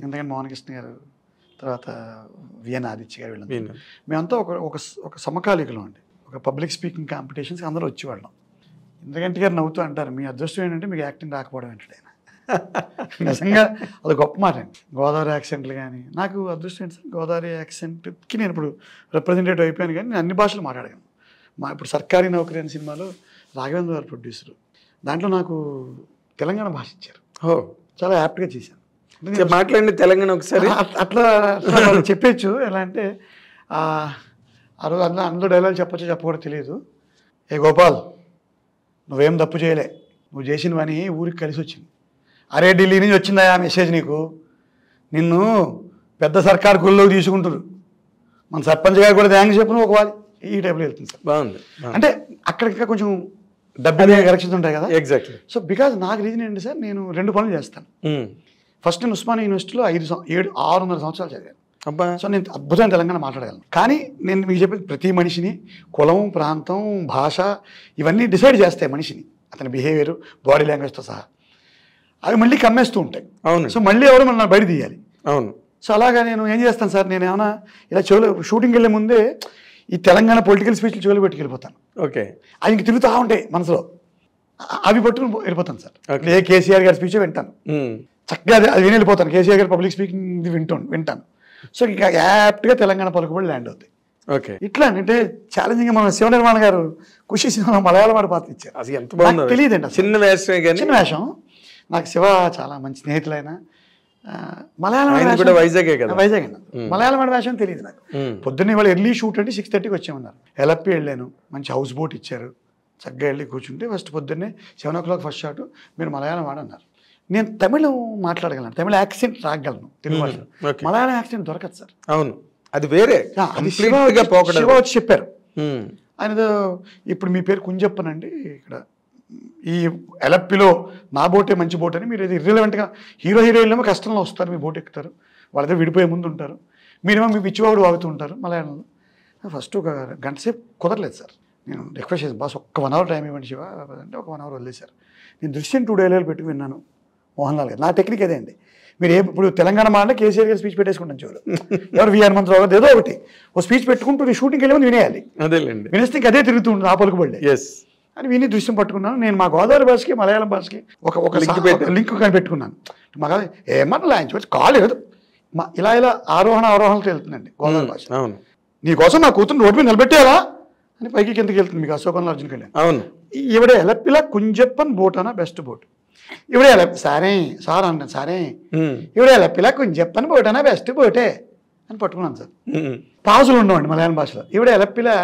ఎందుకంటే మోహన్ కృష్ణ గారు, తర్వాత విఎన్ ఆదిత్య గారు, వీళ్ళంతా మేమంతా ఒక సమకాలీకులం అండి, ఒక పబ్లిక్ స్పీకింగ్ కాంపిటీషన్స్కి అందరూ వచ్చేవాళ్ళం. ఎందుకంటే గారు నవ్వుతూ అంటారు, మీ అదృష్టం ఏంటంటే మీకు యాక్టింగ్ రాకపోవడం ఏంటంటే ఆయన. నిజంగా అది గొప్ప మాట అండి. గోదావరి యాక్సెంట్లు కానీ, నాకు అదృష్టం ఏంటి సార్, గోదావరి యాక్సెంట్కి నేను ఇప్పుడు రిప్రజెంటేటివ్ అయిపోయాను, కానీ నేను అన్ని భాషలు మాట్లాడగలను. ఇప్పుడు సర్కారీ నౌకరీ అనే సినిమాలో రాఘవేంద్ర గారు ప్రొడ్యూసరు, దాంట్లో నాకు తెలంగాణ భాష ఇచ్చారు, చాలా యాప్ట్గా చేశాను. మాట్లాడండి తెలంగాణ ఒకసారి, అట్లా చెప్పచ్చు. ఎలా అంటే ఆ రోజు అందులో డైలాగ్ చెప్పచ్చో చెప్పకూడదు తెలియదు. ఏ గోపాల్, నువ్వేం తప్పు చేయలే, నువ్వు చేసినవని ఊరికి కలిసి వచ్చింది. అరే ఢిల్లీ నుంచి వచ్చిందా ఆ మెసేజ్ నీకు, నిన్ను పెద్ద సర్కార్ గుళ్ళోకి తీసుకుంటారు, మన సర్పంచ్ గారు కూడా థ్యాంక్స్ చెప్పు, నువ్వు ఒకవాలి ఈ టైప్లో వెళ్తుంది సార్. బాగుంది. అంటే అక్కడ ఇంకా కొంచెం డబ్బులు కరెక్షన్స్ ఉంటాయి కదా. ఎగ్జాక్ట్లీ. సో బికాజ్ నాకు రీజన్ ఏంటి సార్, నేను 2 పనులు చేస్తాను. ఫస్ట్ నేను ఉస్మానియా యూనివర్సిటీలో 600 సంవత్సరాలు చదివాను. సో నేను అద్భుతమైన తెలంగాణ మాట్లాడగలను. కానీ నేను మీకు చెప్పేది, ప్రతి మనిషిని కులం, ప్రాంతం, భాష ఇవన్నీ డిసైడ్ చేస్తాయి మనిషిని, అతని బిహేవియర్, బాడీ లాంగ్వేజ్తో సహా. అవి మళ్ళీ కమ్మేస్తూ ఉంటాయి. అవును. సో మళ్ళీ ఎవరు మన బయట తీయాలి. అవును. సో అలాగా నేను ఏం చేస్తాను సార్, నేను ఏమైనా ఇలా చెవులు షూటింగ్కి వెళ్ళే ముందే ఈ తెలంగాణ పొలిటికల్ స్పీచ్లు చెవులు పెట్టుకెళ్ళిపోతాను. ఓకే. అవి ఇంక తిరుగుతూ ఉంటాయి మనసులో, అవి పట్టుకుని వెళ్ళిపోతాను సార్. ఏ కేసీఆర్ గారి స్పీచ్ వింటాను, చక్కగా అది విని వెళ్ళిపోతాను. కేసీఆర్ గారి పబ్లిక్ స్పీకింగ్ ఇది వింటాను. సో ఇంకా యాప్ట్గా తెలంగాణ పలుకుబడి ల్యాండ్ అవుతాయి. ఓకే. ఇట్లా అంటే ఛాలెంజింగ్. మన శివ నిర్మాణ గారు ఖుషి సినిమా మలయాళం వాడి పాత్ర ఇచ్చారు, అది ఎంత బాగుందో తెలియదండి. చిన్న వేషం. నాకు శివ చాలా మంచి స్నేహితులైన, మలయాళం వైజాగే కదా, వైజాగ్ అన్న, మలయాళం వాడి వేషం తెలియదు నాకు. పొద్దున్నే వాళ్ళు ఎర్లీ షూట్ అంటే 6:30కి వచ్చామన్నారు. ఎలప్పి వెళ్ళాను, మంచి హౌస్ బోట్ ఇచ్చారు, చక్కగా వెళ్ళి కూర్చుంటే ఫస్ట్ పొద్దున్నే 7 o'clock ఫస్ట్ షాట్, మీరు మలయాళం వాడన్నారు. నేను తమిళం మాట్లాడగలను, తమిళ యాక్సెంట్ రాగలను తెలుగు భాషలో, మలయాళం యాక్సెంట్ దొరకదు సార్. అవును, అది వేరే. అది శివ వచ్చి చెప్పారు. ఆయనతో ఇప్పుడు మీ పేరు కుంజప్పనండి, ఇక్కడ ఈ ఎలప్పిలో నా బోటే మంచి బోట్ అని, మీరు ఇర్రిలవెంట్గా హీరోయిన్లేమో కష్టంలో వస్తారు, మీ బోట్ ఎక్కుతారు, వాళ్ళతో విడిపోయే ముందు ఉంటారు, మీరేమో మీ పిచ్చివాడు వాగుతూ ఉంటారు మలయాళంలో. ఫస్ట్ ఒక గంట సేపు కుదరలేదు సార్. నేను రిక్వెస్ట్ చేశాను, బాస్ ఒక్క 1 hour టైం ఇవ్వండి శివ అంటే, ఒక 1 hour వదిలేశారు. నేను దృశ్యం 2 dialogue పెట్టి విన్నాను మోహన్ లాల్ గారు. నా టెక్నిక్ అదే అండి. మీరు ఇప్పుడు తెలంగాణ మాట కేసీఆర్ గారు స్పీచ్ పెట్టేసుకుంటాను చివరు, ఎవరు విఆర్ మంత్రావు గారు ఏదో ఒకటి ఓ స్పీచ్ పెట్టుకుంటూ నీ షూటింగ్కి వెళ్ళి వినేయాలి. అదేలేండి, వినేస్తే ఇంక అదే తిరుగుతూ ఉంటుంది ఆ పలుకుబడి అని విని దృశ్యం పట్టుకున్నాను. నేను మా గోదావరి భాషకి మలయాళం భాషకి ఒక లింక్ కనిపెట్టుకున్నాను. మాకు ఏమన్నా లాంచ్ కాలేదు, ఇలా ఆరోహణ అవరోహణతో వెళ్తుందండి గోదావరి భాష. నీకోసం నా కూతురు రోడ్డు మీద నిలబెట్టేయాలా అని పైకి కిందకి వెళ్తుంది. మీకు అశోకన్ అర్జున్కి వెళ్ళాను. అవును, ఇవిడే ఎలప్పిలా కుంజప్పన్ బోట్ అన్న బెస్ట్ బోట్, ఇవిడే ఎలప్పి సారే సార్ అన్నాను, సారే ఇవిడే ఎలప్పిలా కుంజప్పన్ బోట్ అన్న బెస్ట్ బోటే అని పట్టుకున్నాను సార్. పాజులు ఉండవండి మలయాళం భాషలో. ఇవిడే ఎలప్పిలా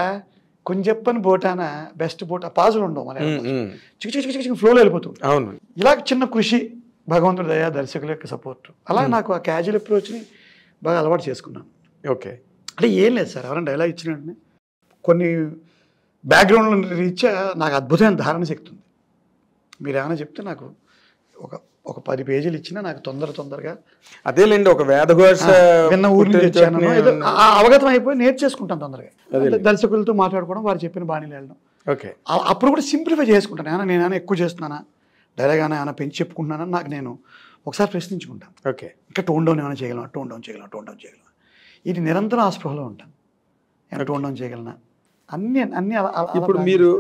కుంజప్పన్ బోట్ అన్న బెస్ట్ బోట్, ఆ పాజులు ఉండవు మలయాళం, చిక్కి చిక్కి చిక్కి ఫ్లోలో వెళ్ళిపోతుంది. అవును, ఇలా చిన్న కృషి, భగవంతుడి దయ, దర్శకుల యొక్క సపోర్ట్, అలా నాకు ఆ క్యాజువల్ అప్రోచ్ని బాగా అలవాటు చేసుకున్నాను. ఓకే, అంటే ఏం లేదు సార్, ఎవరైనా డైలాగ్ ఇచ్చిన వెంటనే కొన్ని బ్యాక్గ్రౌండ్లో రీత్యా నాకు అద్భుతమైన ధారణ శక్తి ఉంది. మీరు ఏమైనా చెప్తే నాకు ఒక 10 pages ఇచ్చినా నాకు తొందరగా అదేలేండి, ఒక వేదఘోష విన్న ఊరి నుంచి వచ్చాను అవగతం అయిపోయి నేర్చేసుకుంటాను తొందరగా. దర్శకులతో మాట్లాడుకోవడం, వారు చెప్పిన బాణీలు వెళ్ళడం. ఓకే, అప్పుడు కూడా సింప్లిఫై చేసుకుంటాను. నేనేమైనా ఎక్కువ చేస్తున్నానా, డైలాగ్ ఏమైనా పెంచి చెప్పుకుంటున్నానా, నాకు నేను ఒకసారి ప్రశ్నించుకుంటాను. ఓకే, ఇంకా టోన్ డౌన్ ఏమైనా చేయగలమా, టోన్ డౌన్ చేయగలమా, ఇది నిరంతరం ఆ స్పృహలో ఉంటాను. టోన్ డౌన్ చేయగలనా, అన్ని ఇప్పుడు మీరు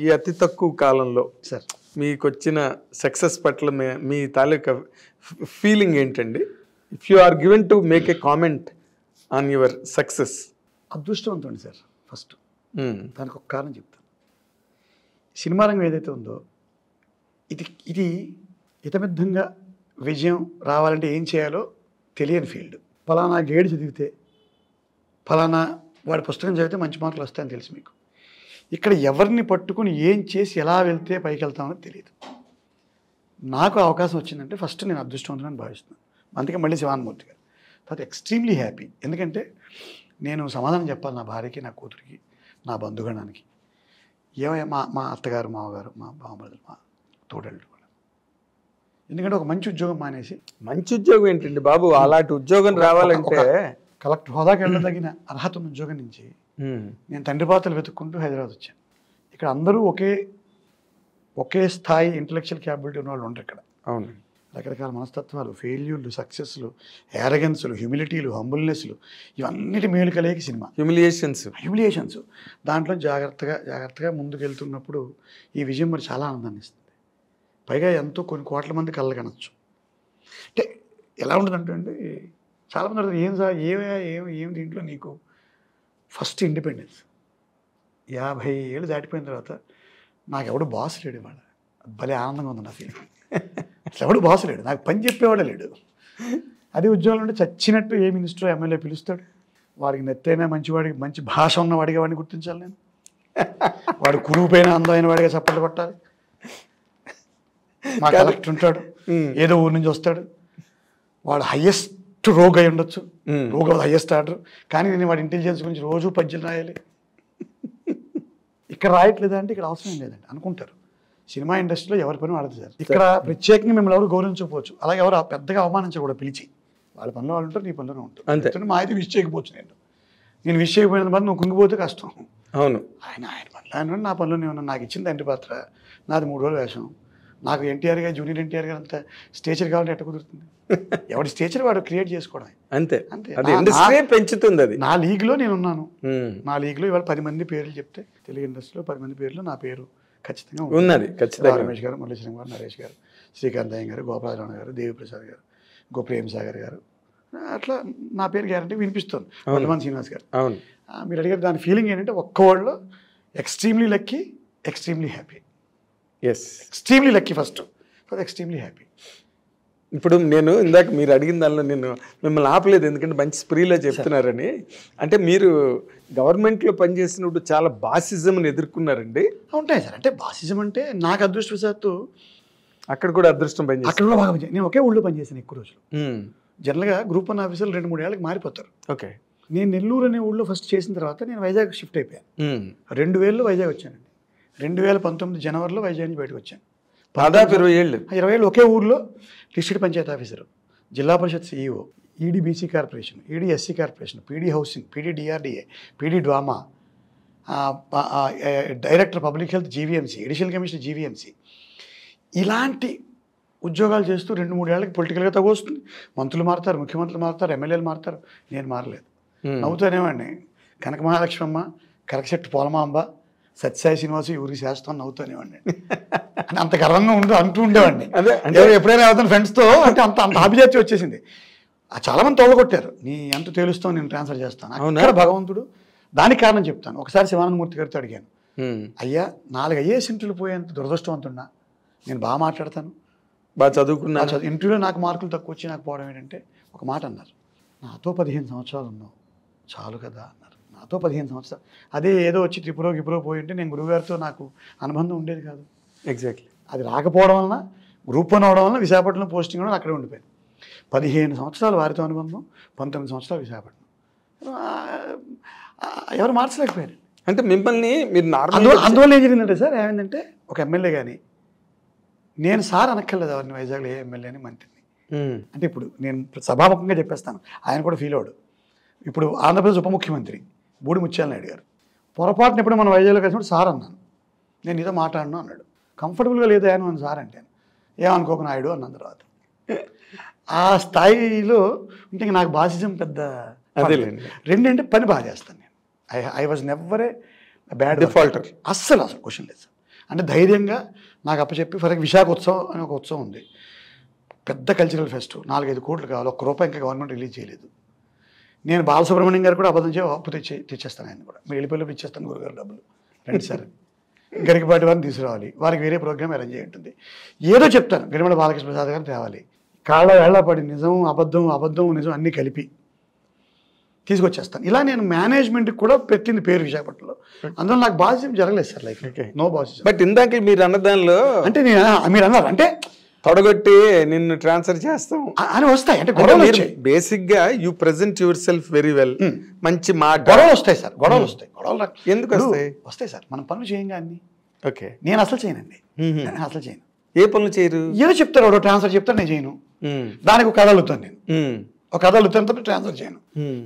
ఈ అతి తక్కువ కాలంలో సార్ మీకు వచ్చిన సక్సెస్ పట్ల మీ తాలూకా ఫీలింగ్ ఏంటండి? If you are given to make a comment on your success. అదృష్టవంతండి సార్ ఫస్ట్. దానికి ఒక కారణం చెప్తాను. సినిమా రంగం ఏదైతే ఉందో ఇది ఇతమిద్ధంగా విజయం రావాలంటే ఏం చేయాలో తెలియని ఫీల్డ్. ఫలానా గైడ్ చదివితే, ఫలానా వాడి పుస్తకం చదివితే మంచి మార్కులు వస్తాయని తెలుసు మీకు. ఇక్కడ ఎవరిని పట్టుకుని ఏం చేసి ఎలా వెళ్తే పైకి వెళ్తామని తెలియదు. నాకు అవకాశం వచ్చిందంటే ఫస్ట్ నేను అదృష్టవంతులని భావిస్తున్నాను. అందుకే మళ్ళీ శివానమూర్తి గారు. తర్వాత ఎక్స్ట్రీమ్లీ హ్యాపీ. ఎందుకంటే నేను సమాధానం చెప్పాలి నా భార్యకి, నా కూతురికి, నా బంధుగణానికి. ఏమయ్యా మా అత్తగారు, మామగారు, మా బామ్మలు, మా తోడళ్ళు కూడా. ఎందుకంటే ఒక మంచి ఉద్యోగం మానేసి, మంచి ఉద్యోగం ఏంటండి బాబు, అలాంటి ఉద్యోగం రావాలంటే కలెక్టర్ హోదాకి వెళ్ళదగిన అర్హత ఉన్న ఉద్యోగం నుంచి నేను తండ్రి పాత్రలు వెతుక్కుంటూ హైదరాబాద్ వచ్చాను. ఇక్కడ అందరూ ఒకే స్థాయి ఇంటలెక్చువల్ క్యాపబిలిటీ ఉన్న వాళ్ళు ఉంటారు ఇక్కడ. అవును, రకరకాల మనస్తత్వాలు, ఫెయిల్యూర్లు, సక్సెస్లు, యారగెన్స్లు, హ్యూమిలిటీలు, హంబుల్నెస్లు, ఇవన్నిటి మేలు కలిగే సినిమా. హ్యూమిలియేషన్స్ దాంట్లో జాగ్రత్తగా ముందుకు వెళ్తున్నప్పుడు ఈ విజయం మరి చాలా ఆనందాన్ని ఇస్తుంది. పైగా ఎంతో కొన్ని కోట్ల మంది కళ్ళ కనొచ్చు. అంటే ఎలా ఉంటుందంటే అండి, చాలామంది అడుగుతారు, ఏం సార్ ఏం దీంట్లో నీకు ఫస్ట్ ఇండిపెండెన్స్. 50 ఏళ్ళు దాటిపోయిన తర్వాత నాకు ఎవడు బాస్ లేడు. ఇవాళ భలే ఆనందంగా ఉంది నా ఫీలింగ్. అసలు ఎవడు బాస్ లేడు, నాకు పని చెప్పేవాడే లేడు. అదే ఉద్యోగంలో ఉంటే చచ్చినట్టు ఏ మినిస్టర్, ఎమ్మెల్యే పిలుస్తాడు. వాడికి నెత్తైనా మంచివాడికి, మంచి భాష ఉన్నవాడిగా వాడిని గుర్తించాలి నేను. వాడు కురువుపైన అందమైన వాడిగా చప్పట్లు కొట్టాలి. మా కలెక్టర్ ఉంటాడు, ఏదో ఊరి నుంచి వస్తాడు, వాడు హయ్యెస్ట్ రోగ్ అయి ఉండొచ్చు, రోగ్ హయ్యెస్ట్ ఆర్డర్, కానీ నేను వాడి ఇంటెలిజెన్స్ గురించి రోజు పద్యాలు రాయాలి. ఇక్కడ రాయట్లేదా అంటే ఇక్కడ అవసరం లేదండి అనుకుంటారు. సినిమా ఇండస్ట్రీలో ఎవరి పని వాడదు సార్. ఇక్కడ ప్రత్యేకంగా మిమ్మల్ని ఎవరు గౌరవించకపోవచ్చు, అలాగే ఎవరు పెద్దగా అవమానించకూడదు. పిలిచి వాళ్ళ పనిలో వాళ్ళు ఉంటారు, నీ పనిలోనే ఉంటారు. అంతే, మా అయితే విష్ చేయకపోవచ్చు. నేను విష్ చేయకపోయిన పని నువ్వు కుంగిపోతే కష్టం. అవును, ఆయన పనిలో ఆయన, నా పనిలోనే ఉన్నాను. నాకు ఇచ్చిన తండ్రి పాత్ర, నాది 3 రోజుల వేషం. నాకు ఎన్టీఆర్ గారు, జూనియర్ ఎన్టీఆర్ గారు అంత స్టేచర్ కావాలంటే ఎట్ట కుదురుతుంది? ఎవరి స్టేచర్ వాడు క్రియేట్ చేసుకోవడం అంతే. పెంచుతుంది అది. నా లీగ్లో నేను ఉన్నాను. నా లీగ్లో ఇవాళ 10 మంది పేర్లు చెప్తే, తెలుగు ఇండస్ట్రీలో 10 మంది పేర్లు నా పేరు ఖచ్చితంగా ఉన్నది. రమేష్ గారు, మురళీశ్వరం గారు, నరేష్ గారు, శ్రీకాంత్ అయ్య గారు, గోపాలరావు గారు, దేవిప్రసాద్ గారు, ప్రేమ్ సాగర్ గారు, అట్లా నా పేరు గ్యారంటీ వినిపిస్తుంది. వడ్లమాన్ శ్రీనివాస్ గారు. అవును, మీరు అడిగారు దాని ఫీలింగ్ ఏంటంటే, ఒక్క వర్డ్లో extremely lucky, extremely happy. Extremely lucky first, extremely happy. ఇప్పుడు నేను ఇందాక మీరు అడిగిన దానిలో నేను మిమ్మల్ని ఆపలేదు, ఎందుకంటే మంచి స్ప్రీలో చెప్తున్నారని. అంటే మీరు గవర్నమెంట్లో పనిచేసినప్పుడు చాలా బాసిజంని ఎదుర్కొన్నారండి. ఉంటాయి సార్. అంటే బాసిజం అంటే నాకు అదృష్టవశాత్తు అక్కడ కూడా అదృష్టం పనిచేసి అక్కడ కూడా బాగా పనిచేసి నేను ఒకే ఊళ్ళో పనిచేసాను ఎక్కువ రోజులు. జనరల్గా గ్రూప్ 1 ఆఫీసర్లు 2-3 ఏళ్ళకి మారిపోతారు. ఓకే. నేను నెల్లూరు అనే ఊళ్ళో ఫస్ట్ చేసిన తర్వాత నేను వైజాగ్ షిఫ్ట్ అయిపోయాను. 2000లో వైజాగ్ వచ్చానండి. 2019 జనవరిలో వైజాగ్ నుంచి బయటకు వచ్చాను. దాదాపు 20 ఏళ్ళు. 20 ఏళ్ళు ఒకే ఊర్లో district panchayat officer, Zilla Parishad CEO, ED BC corporation, ED SC corporation, PD housing, PD DRDA, PD DWAMA, director public health GVMC, additional commissioner GVMC, ఇలాంటి ఉద్యోగాలు చేస్తూ 2-3 ఏళ్ళకి పొలిటికల్గా తగ్గొస్తుంది. మంత్రులు మారుతారు, ముఖ్యమంత్రులు మారుతారు, ఎమ్మెల్యేలు మారుతారు. నేను మారలేదు. నవ్వుతానేవాడిని. కనక మహాలక్ష్మమ్మ, కరకశెట్టి పోలమాంబ, సత్యసాయి శ్రీనివాసు ఊరికి చేస్తాను నవ్వుతానేవాడిని. అంటే అంత గర్వంగా అంటూ ఉండేవాడిని. అదే ఎప్పుడైనా అవుతాను ఫ్రెండ్స్తో అంటే అంత అభిజాతి వచ్చేసింది. చాలామంది తోలగొట్టారు, నీ ఎంత తేలుస్తావు నేను ట్రాన్స్ఫర్ చేస్తాను. అక్కడ భగవంతుడు దానికి కారణం చెప్తాను. ఒకసారి శివానందమూర్తి గారితో అడిగాను, అయ్యా 4 IAS ఇంటర్వ్యూలు పోయేంత దురదృష్టవంతున్నా, నేను బాగా మాట్లాడతాను, బాగా చదువుకున్నా, ఇంటర్వ్యూలో నాకు మార్కులు తక్కువ వచ్చి నాకు పోవడం ఏంటంటే ఒక మాట అన్నారు, నాతో 15 సంవత్సరాలు ఉన్నావు చాలు కదా అన్నారు. నాతో 15 సంవత్సరాలు, అదే ఏదో వచ్చి త్రిపురో పోయి ఉంటే నేను గురువుగారితో నాకు అనుబంధం ఉండేది కాదు. ఎగ్జాక్ట్లీ. అది రాకపోవడం వలన, గ్రూప్ 1 అవడం వలన విశాఖపట్నంలో పోస్టింగ్ కూడా అక్కడే ఉండిపోయాను. 15 సంవత్సరాలు వారితో అనుబంధం, 19 సంవత్సరాలు విశాఖపట్నం. ఎవరు మార్చలేకపోయారు. అంటే మిమ్మల్ని మీరు అందువల్ల ఏం జరిగిందంటే సార్, ఏమైందంటే ఒక ఎమ్మెల్యే కానీ నేను సార్ అనక్కర్లేదు ఎవరిని, వైజాగ్లో ఏ ఎమ్మెల్యేని మంత్రిని. అంటే ఇప్పుడు నేను సభాముఖంగా చెప్పేస్తాను, ఆయన కూడా ఫీల్ అవడు. ఇప్పుడు ఆంధ్రప్రదేశ్ ఉప ముఖ్యమంత్రి బూడి ముత్యాల నాయుడు గారు పొరపాటున ఎప్పుడు మన వైజాగ్లో కలిసినప్పుడు సార్ అన్నాను, నేను నీతో మాట్లాడను అన్నాడు. కంఫర్టబుల్గా లేదు ఆయన అని సార్ అంటే, ఏమనుకోక నాయుడు అన్న తర్వాత ఆ స్థాయిలో ఉంటే నాకు బాసిజం పెద్ద. రెండంటే పని బాగా చేస్తాను నేను. I was never A bad defaulter. అస్సలు క్వశ్చన్ లేదు సార్. అంటే ధైర్యంగా నాకు అప్పచెప్పి ఫర్ విశాఖ ఉత్సవం అని ఒక ఉత్సవం ఉంది, పెద్ద కల్చరల్ ఫెస్ట్, 4-5 కోట్లు కావాలి, ₹1 ఇంకా గవర్నమెంట్ రిలీజ్ చేయలేదు. నేను బాలసుబ్రహ్మణ్యం గారు కూడా అబద్ధం అప్పు తెచ్చేస్తాను, ఆయన కూడా మీరు వెళ్ళిపోయి ఇచ్చేస్తాను గురుగారు డబ్బులు రండి సార్, గరికపాటి వారిని తీసుకురావాలి, వారికి వేరే ప్రోగ్రామ్ అరేంజ్ అయ్యి ఉంటుంది, ఏదో చెప్తాను, గరిమడ బాలకృష్ణ ప్రసాద్ గారిని తేవాలి, కాళ్ళ వేళ్లపడి నిజం అబద్ధం నిజం అన్నీ కలిపి తీసుకొచ్చేస్తాను. ఇలా నేను మేనేజ్మెంట్కి కూడా పెట్టింది పేరు విశాఖపట్నంలో. అందులో నాకు బాధ్యత జరగలేదు సార్ లైఫ్, నో బాధ్యత. బట్ ఇందాక మీరు అన్నదానిలో అంటే మీరు అన్నారు అంటే తొడగొట్టి నిన్ను ట్రాన్స్ఫర్ చేస్తాం అని వస్తాయి. అంటే గొడవలు బేసిక్ గా you present your self very well, మంచి మాట. గొడవలు వస్తాయి సార్, గొడవలు వస్తాయి. గొడవలు ఎందుకు వస్తాయి సార్, మనం పనులు చేయంగా అన్ని. ఓకే. నేను అసలు చేయనండి, అసలు చేయను. ఏ పనులు చేయరు? ఏదో చెప్తారు, వాడు ట్రాన్స్ఫర్ చెప్తారు, నేను చేయను. దానికి ఒక కథ అడుగుతాను నేను, ఒక కథ అడుగుతాను, ట్రాన్స్ఫర్ చేయను.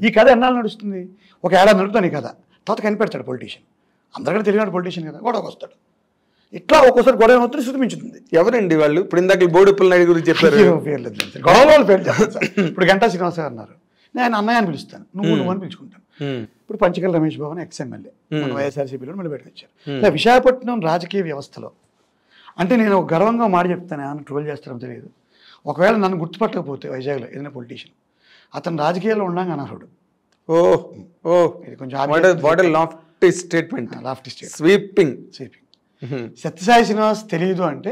ఈ కథ ఎన్నాళ్ళు నడుస్తుంది? ఒక ఏడాది నడుపుతాను ఈ కథ, తర్వాత కనిపెడతాడు పొలిటీషియన్, అందరికీ తెలియని పొలిటీషియన్ కదా, గొడవకు వస్తాడు. ఇట్లా ఒక్కోసారి గొడవ అవుతుంది, శృతిమించుతుంది. ఎవరండి వాళ్ళు? ఇప్పుడు ఇందాక బోడుపుల్ నాయుడు గురించి చెప్పారు, గొడవలు పేరు చెప్పారు. ఇప్పుడు గంటా శ్రీనివాస గారు అన్నారు, నేను అన్నయ్య అని పిలుస్తాను, నువ్వు అని పిలుచుకుంటాను. ఇప్పుడు పంచకల రమేష్ బాబు ఎక్స్ఎమ్మెల్యే మన వైఎస్ఆర్సీపీలో మళ్ళీ బయటకు వచ్చారు. విశాఖపట్నం రాజకీయ వ్యవస్థలో అంటే నేను గర్వంగా మాట చెప్తాను, ఏమన్నా ట్రోల్ చేస్తారో తెలియదు. ఒకవేళ నన్ను గుర్తుపట్టకపోతే వైజాగ్లో ఏదైనా పొలిటీషియన్, అతను రాజకీయాల్లో ఉండగా అనర్హుడు. ఇది కొంచెం lofty statement. Sweeping. Satyasai Srinivas తెలియదు అంటే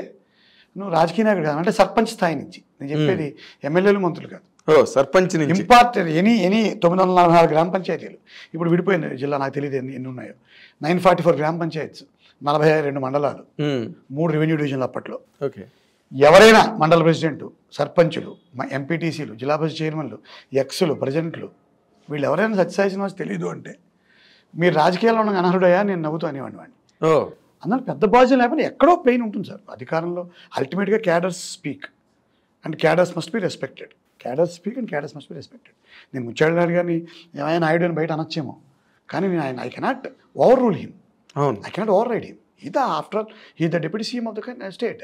నువ్వు రాజకీయ నాయకుడు కాదు, అంటే సర్పంచ్ స్థాయి నుంచి నేను చెప్పేది, ఎమ్మెల్యేలు మంత్రులు కాదు, సర్పంచ్ నుంచి. ఇంపార్టెంట్ ఎనీ 944 గ్రామ పంచాయతీలు ఇప్పుడు విడిపోయింది జిల్లా, నాకు తెలియదు ఎన్ని ఉన్నాయో. 944 గ్రామ పంచాయత్స్, 42 మండలాలు, 3 రెవెన్యూ డివిజన్లు అప్పట్లో. ఓకే. ఎవరైనా మండల ప్రెసిడెంట్లు, సర్పంచులు, ఎంపీటీసీలు, జిల్లా పరిషత్ చైర్మన్లు, ఎక్స్లు, ప్రెసిడెంట్లు, వీళ్ళు ఎవరైనా సత్యసాయి శ్రీనివాస్ తెలియదు అంటే మీరు రాజకీయాల్లో ఉన్న అనర్హుడయ్యా నేను నవ్వుతూ అనేవాడిని వాడిని. అందులో పెద్ద బాధ్యత లేకపోతే ఎక్కడో పెయిన్ ఉంటుంది సార్ అధికారంలో. అల్టిమేట్గా cadres speak and cadres must be respected. Cadres speak and cadres must be respected. నేను ముచ్చాడు నాయుడు గారిని ఏమైనా నాయుడు అని బయట అనొచ్చేమో, కానీ నేను I cannot overrule him, I cannot override him. After all he the deputy CM of the state,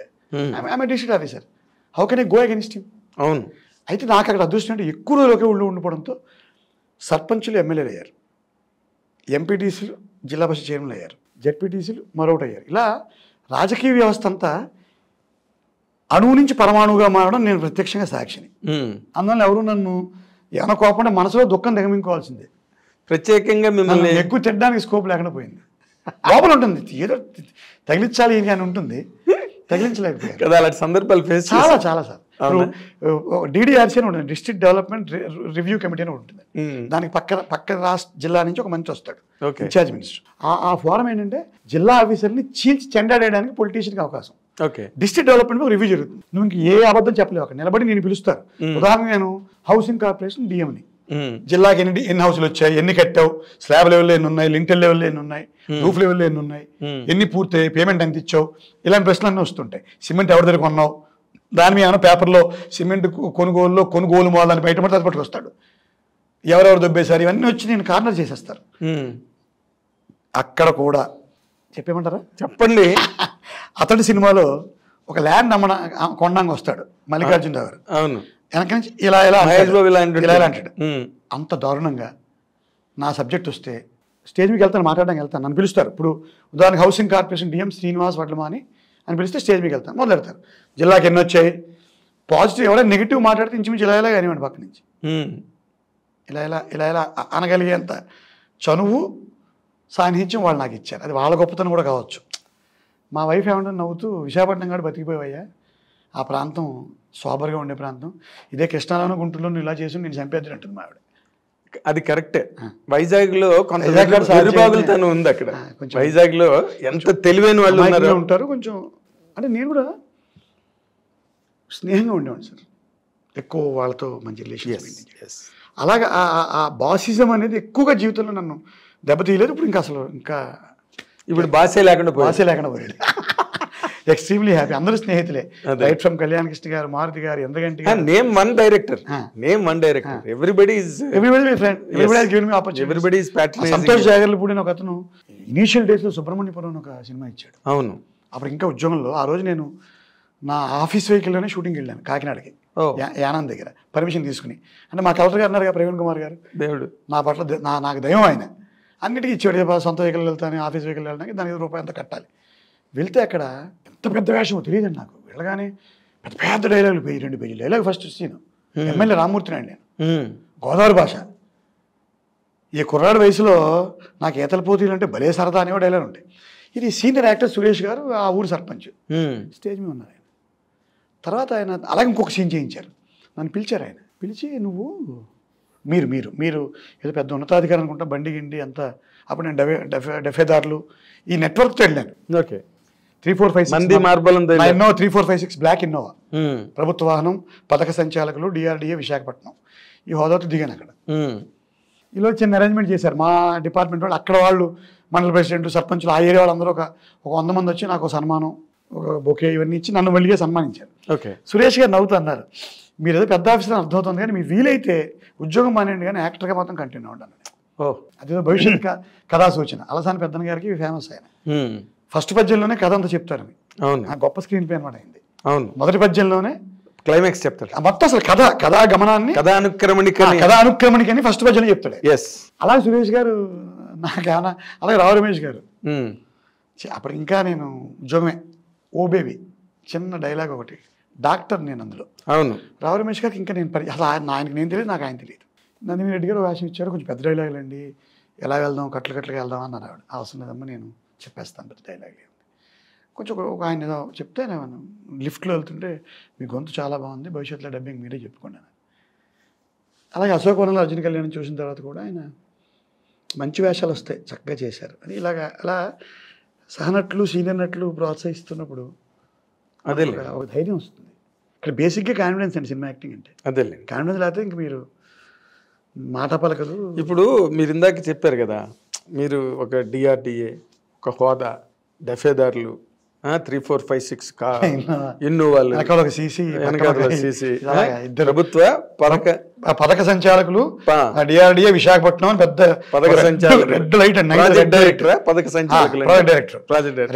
I'm a district officer, how can I go against him? అవును. అయితే నాకు అక్కడ అదృష్టం అంటే ఎక్కువ రోజులకే ఊళ్ళో ఉండిపోవడంతో సర్పంచులు ఎమ్మెల్యేలు అయ్యారు, ఎంపీటీసీలు జిల్లా పరిషత్ చైర్మన్లు అయ్యారు, జెడ్పీటీసీలు మరొకటి అయ్యారు. ఇలా రాజకీయ వ్యవస్థ అంతా అణువు నుంచి పరమాణువుగా మారడం నేను ప్రత్యక్షంగా సాక్షిని. అందువల్ల ఎవరు నన్ను ఏమైనా కోపంటే మనసులో దుఃఖం దిగమించుకోవాల్సిందే. ప్రత్యేకంగా మిమ్మల్ని ఎక్కువ తిట్టడానికి స్కోప్ లేకుండా పోయింది. లోపల ఉంటుంది, ఏదో తగిలించాలి అని ఉంటుంది, తగిలించలేకపోయాను కదా. అలాంటి సందర్భాలు ఫేస్ చాలా సార్. డిడిఆర్సీ అని ఉంటుంది, డిస్ట్రిక్ట్ డెవలప్మెంట్ రివ్యూ కమిటీ అని ఉంటుంది. దానికి పక్క రాష్ట్ర జిల్లా నుంచి ఒక మంత్రి వస్తాడు, ఇన్ఛార్జ్ మినిస్టర్. ఆ ఫోరం ఏంటంటే జిల్లా ఆఫీసర్ని చీల్చి చెండాడేయడానికి పొలిటీషియన్కి అవకాశం. డిస్ట్రిక్ట్ డెవలప్మెంట్ రివ్యూ జరుగుతుంది. నువ్వు ఇంక ఏ అబద్ధం చెప్పలేవు, అక్కడ నిలబడి నేను పిలుస్తారు. ఉదాహరణ నేను హౌసింగ్ కార్పొరేషన్ డిఎంని, జిల్లాకి ఎన్ని హౌసులు వచ్చాయి, ఎన్ని కట్టావు, స్లాబ్ లెవెల్లో ఎన్ని ఉన్నాయి, లింటల్ లెవెల్లో ఎన్ని ఉన్నాయి, రూఫ్ లెవెల్లో ఎన్ని ఉన్నాయి, ఎన్ని పూర్తయి, పేమెంట్ ఎంత ఇచ్చావు, ఇలాంటి ప్రశ్నలు అన్నీ వస్తుంటాయి. సిమెంట్ ఎవరి దగ్గర కొన్నావు, దాని మీద ఏమైనా పేపర్లో సిమెంట్ కొనుగోలు మొదలని బయటపడి పట్టుకొస్తాడు, ఎవరెవరు దొబ్బేశారు, ఇవన్నీ వచ్చి నేను కార్నర్ చేసేస్తారు. అక్కడ కూడా చెప్పేమంటారా? చెప్పండి. అతడి సినిమాలో ఒక ల్యాండ్ కొనడానికి వస్తాడు మల్లికార్జునరావు గారు. అవును, వెనక నుంచి ఇలా అంటాడు. అంత దారుణంగా నా సబ్జెక్ట్ వస్తే స్టేజ్ మీకు మాట్లాడడానికి వెళ్తాను, నన్ను పిలుస్తారు. ఇప్పుడు ఉదాహరణకు housing corporation DM Srinivas Vadlamani అని పిలిస్తే స్టేజ్ మీకు వెళ్తాను, మొదలెడతారు. జిల్లాకి ఎన్ని వచ్చాయి, పాజిటివ్ ఎవరైనా నెగిటివ్ మాట్లాడితే ఇంచుమించు ఇలా కానివ్వండి పక్క నుంచి ఇలా అనగలిగేంత చనువు సాన్నిహిత్యం వాళ్ళు నాకు ఇచ్చారు. అది వాళ్ళ గొప్పతనం కూడా కావచ్చు. మా వైఫ్ ఏమంటే నవ్వుతూ, విశాఖపట్నం కాదు బతికిపోయావయ్యా, ఆ ప్రాంతం సోబర్గా ఉండే ప్రాంతం, ఇదే కృష్ణాలోనూ గుంటూరులో ఇలా చేసి నేను చంపేద్దని అంటుంది మా ఆవిడ. అది కరెక్టే. వైజాగ్లో కొంత బాగులుతనం ఉంది అక్కడ. వైజాగ్లో ఎంత తెలివైన వాళ్ళు ఉంటారు. కొంచెం అంటే నేను కూడా స్నేహంగా ఉండేవాడిని సార్, ఎక్కువ వాళ్ళతో మంచి రిలేషన్. అలాగా ఆ బాసిజం అనేది ఎక్కువగా జీవితంలో నన్ను దెబ్బతీయలేదు. ఇప్పుడు బాసే లేకుండా పోయాడు. Extremely happy. అందరూ స్నేహితులే, రైట్ ఫ్రమ్ కళ్యాణ్ కృష్ణ గారు, మారుతి గారు, ఎందుకంటే name one director. Everybody Santosh Jagarlapudi ఒక అతను ఇనీషియల్ డేస్ లో సుబ్రహ్మణ్యపురం ఒక సినిమా ఇచ్చాడు. అవును, అప్పుడు ఇంకా ఉద్యోగంలో. ఆ రోజు నేను నా ఆఫీస్ వెహికల్లోనే షూటింగ్కి వెళ్ళాను కాకినాడకి, యానం దగ్గర పర్మిషన్ తీసుకుని. అంటే మా కలెక్టర్ గారు అన్నారు, ప్రవీణ్ కుమార్ గారు, దేవుడు నా పట్ల నాకు దయం ఆయన, అన్నిటికీ ఇచ్చాడు. సొంత వెహికల్ వెళ్తాను, ఆఫీస్ వెహికల్ వెళ్ళడానికి దానికి రూపాయి అంత కట్టాలి. వెళ్తే అక్కడ ఎంత పెద్ద వేషమో తెలియదండి నాకు. వెళ్ళగానే పెద్ద పెద్ద డైలాగులు, 2 పేజీలు dialogue. First scene MLA Rammurthy Naidu, నేను గోదావరి భాష. ఈ కుర్రాడు వయసులో నాకు ఈతల పోటీలు అంటే భలే సరదా అనేవి డైలాగ్ ఉంటాయి. ఇది సీనియర్ యాక్టర్ సురేష్ గారు, ఆ ఊరు సర్పంచ్, స్టేజ్ మీద ఉన్నారు ఆయన. తర్వాత ఆయన అలాగే ఇంకొక సీన్ చేయించారు, నన్ను పిలిచారు. ఆయన పిలిచి, నువ్వు మీరు ఏదో పెద్ద ఉన్నతాధికారి అనుకుంటా, బండి గిండి అంతా. అప్పుడు నేను డెఫేదారులు ఈ నెట్వర్క్తో వెళ్ళాను. ఓకే, 3456 బ్లాక్ ఇన్నోవా, ప్రభుత్వ వాహనం, పథక సంచాలకులు, DRDA విశాఖపట్నం, ఈ హోదాతో దిగాను అక్కడ. ఇలా చిన్న అరేంజ్మెంట్ చేశారు మా డిపార్ట్మెంట్ వాళ్ళు. అక్కడ వాళ్ళు మండల ప్రెసిడెంట్, సర్పంచులు, ఆ ఏరియా వాళ్ళందరూ ఒక 100 మంది వచ్చి నాకు సన్మానం, ఒక బొకే ఇవన్నీ ఇచ్చి నన్ను మళ్ళీ సన్మానించారు. సురేష్ గారు నవ్వుతూ అన్నారు, మీరు ఏదో పెద్ద ఆఫీసర్ అర్థమవుతుంది, కానీ మీరు వీలైతే ఉద్యోగం మానేయండి, కానీ యాక్టర్గా మాత్రం కంటిన్యూ అవ్వండి. అదేదో భవిష్యత్ కథా సూచన. అలసాని పెద్దన గారికి ఫేమస్ ఆయన. ఫస్ట్ పద్యంలోనే కథ అంతా చెప్తారని, గొప్ప స్క్రీన్ ప్లే అనమాట అయింది. మొదటి పద్యంలోనే క్లైమాక్స్ చెప్తారు. మొత్తం అసలు కథా గమనాన్ని, అనుక్రమణికని ఫస్ట్ పద్యంలో చెప్తాడు. అలాగే సురేష్ గారు నాకేమన్నా, అలాగే రావు రమేష్ గారు. అప్పుడు ఇంకా నేను ఉద్యోగమే, ఓ బేబీ చిన్న డైలాగ్ ఒకటి, డాక్టర్ నేను అందులో. అవును, రావు రమేష్ గారికి ఇంకా నేను అసలు ఆయనకి నేను తెలియదు, నాకు ఆయన తెలియదు. నందిని రెడ్డి గారు వేషం ఇచ్చారు, కొంచెం పెద్ద డైలాగులు అండి, ఎలా వెళ్దాం, కట్లుగా వెళ్దాం అన్నారు ఆవిడ. అవసరం లేదమ్మా, నేను చెప్పేస్తాను పెద్ద డైలాగ్. కొంచెం ఒక ఆయన ఏదో చెప్తే నేను లిఫ్ట్లో వెళ్తుంటే, మీ గొంతు చాలా బాగుంది, భవిష్యత్తులో డబ్బింగ్ మీరే చెప్పుకున్నాను. అలాగే అశోకవనంలో అర్జున్ కళ్యాణ్ చూసిన తర్వాత కూడా ఆయన మంచి వేషాలు వస్తాయి, చక్కగా చేశారు అని. అలా సహనట్లు, సీనియర్ నట్లు ప్రోత్సహిస్తున్నప్పుడు అదే ఒక ధైర్యం వస్తుంది. ఇక్కడ బేసిక్గా కాన్ఫిడెన్స్ అండి సినిమా యాక్టింగ్ అంటే. అదే కాన్ఫిడెన్స్ లేకపోతే ఇంక మీరు మాట పలకదు. ఇప్పుడు మీరు ఇందాక చెప్పారు కదా, మీరు ఒక DRDA, ఒక హోదా, డెఫేదారులు, 3456 ఇన్నోవాలు, ప్రభుత్వ పథక సంచాలకులు, DRDA విశాఖపట్నం, పెద్ద పథక సంచాలకులు, రెడ్ లైట్ డైరెక్టర్, పథక సంచాలకులు, డైరెక్టర్,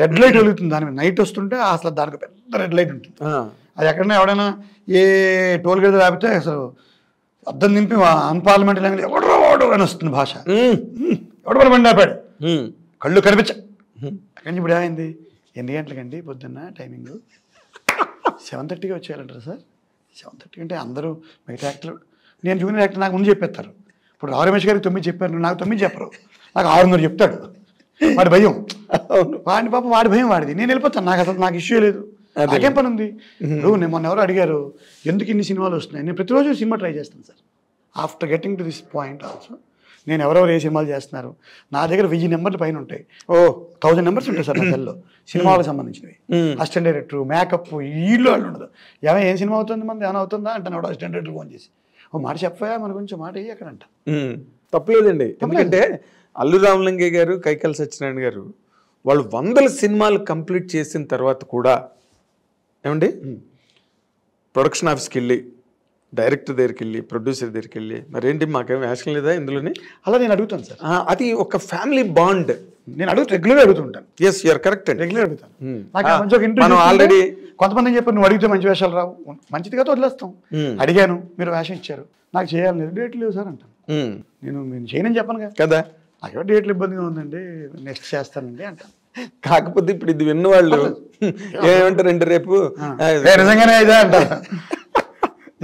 రెడ్ లైట్ వెలుగుతుంది దాని మీద. నైట్ వస్తుంటే అసలు దానికి పెద్ద రెడ్ లైట్ ఉంటుంది. అది ఎక్కడైనా ఎవడైనా ఏ టోల్ గేట్ ఆపితే అసలు అద్దం నింపి అన్పార్లమెంటరీ లాంగ్వేజ్ ఎవడో అని వస్తుంది భాష. ఎవడ బండి ఆపాడు, కళ్ళు కనిపించ. అక్కడి నుంచి ఇప్పుడు ఏమైంది, ఎన్ని గంటలకండి పొద్దున్న టైమింగ్? 7:30కి వచ్చేయాలంటారు సార్. 7:30 అంటే అందరూ మిగతా యాక్టర్లు, నేను జూనియర్ యాక్టర్, నాకు ముందు చెప్పేస్తారు. ఇప్పుడు రావు రమేష్ గారికి 9 చెప్పారు, నాకు 9 చెప్పరు, నాకు 6:30 చెప్తాడు. వాడి భయం, వాడి పాప వాడి భయం వాడిది. నేను వెళ్ళిపోతాను, నాకు అసలు నాకు ఇష్యూ లేదు. నాకేం పని ఉంది? ఇప్పుడు నేను మొన్న ఎవరు అడిగారు ఎందుకు ఇన్ని సినిమాలు వస్తున్నాయి. నేను ప్రతిరోజు సినిమా ట్రై చేస్తాను sir. After getting to this point also నేను ఎవరెవరు ఏ సినిమాలు చేస్తున్నారు, నా దగ్గర 1000 నెంబర్ల పైన ఉంటాయి. 1000 నెంబర్స్ ఉంటాయి సార్ నా సెల్లో సినిమాలకు సంబంధించినవి. అసిస్టెంట్ డైరెక్టర్, మేకప్, వీళ్ళు వాళ్ళు ఉండదు. ఏం సినిమా అవుతుంది మనది, ఏమైనా అవుతుందా అంటాను అసిస్టెంట్ డైరెక్టర్ ఫోన్ చేసి, ఓ మాట చెప్పా మన గురించి మాట అయ్యి అక్కడ అంట. తప్పలేదండి. ఎందుకంటే అల్లు రామలింగయ్య గారు, కైకాల సత్యనారాయణ గారు వాళ్ళు 100 సినిమాలు కంప్లీట్ చేసిన తర్వాత కూడా ఏమండి ప్రొడక్షన్ ఆఫీస్కి వెళ్ళి డైరెక్టర్ దగ్గరికి వెళ్ళి ప్రొడ్యూసర్ దగ్గరికి వెళ్ళి మరేంటి మాకేం వేషం లేదా ఇందులోని అలా నేను అడుగుతాను సార్. అది ఒక ఫ్యామిలీ బాండ్. నేను రెగ్యులర్గా అడుగుతుంటాను. ఎస్ యూఆర్ కరెక్ట్ అండి. రెగ్యులర్ అడుగుతాను. మనం ఆల్రెడీ కొంతమంది చెప్పారు నువ్వు అడిగితే మంచి వేషాలు రావు, మంచిది కదా వదిలేస్తాం. అడిగాను, మీరు వేషం ఇచ్చారు, నాకు చేయాలి, డేట్లు లేవు సార్ అంటాను. నేను చేయనని చెప్పను కదా, నాకు డేట్లు ఇబ్బందిగా ఉందండి, నెక్స్ట్ చేస్తానండి అంటాను. కాకపోతే ఇప్పుడు ఇది విన్నవాళ్ళు ఏమంటారండి రేపు నిజంగానే ఇదే అంటారు.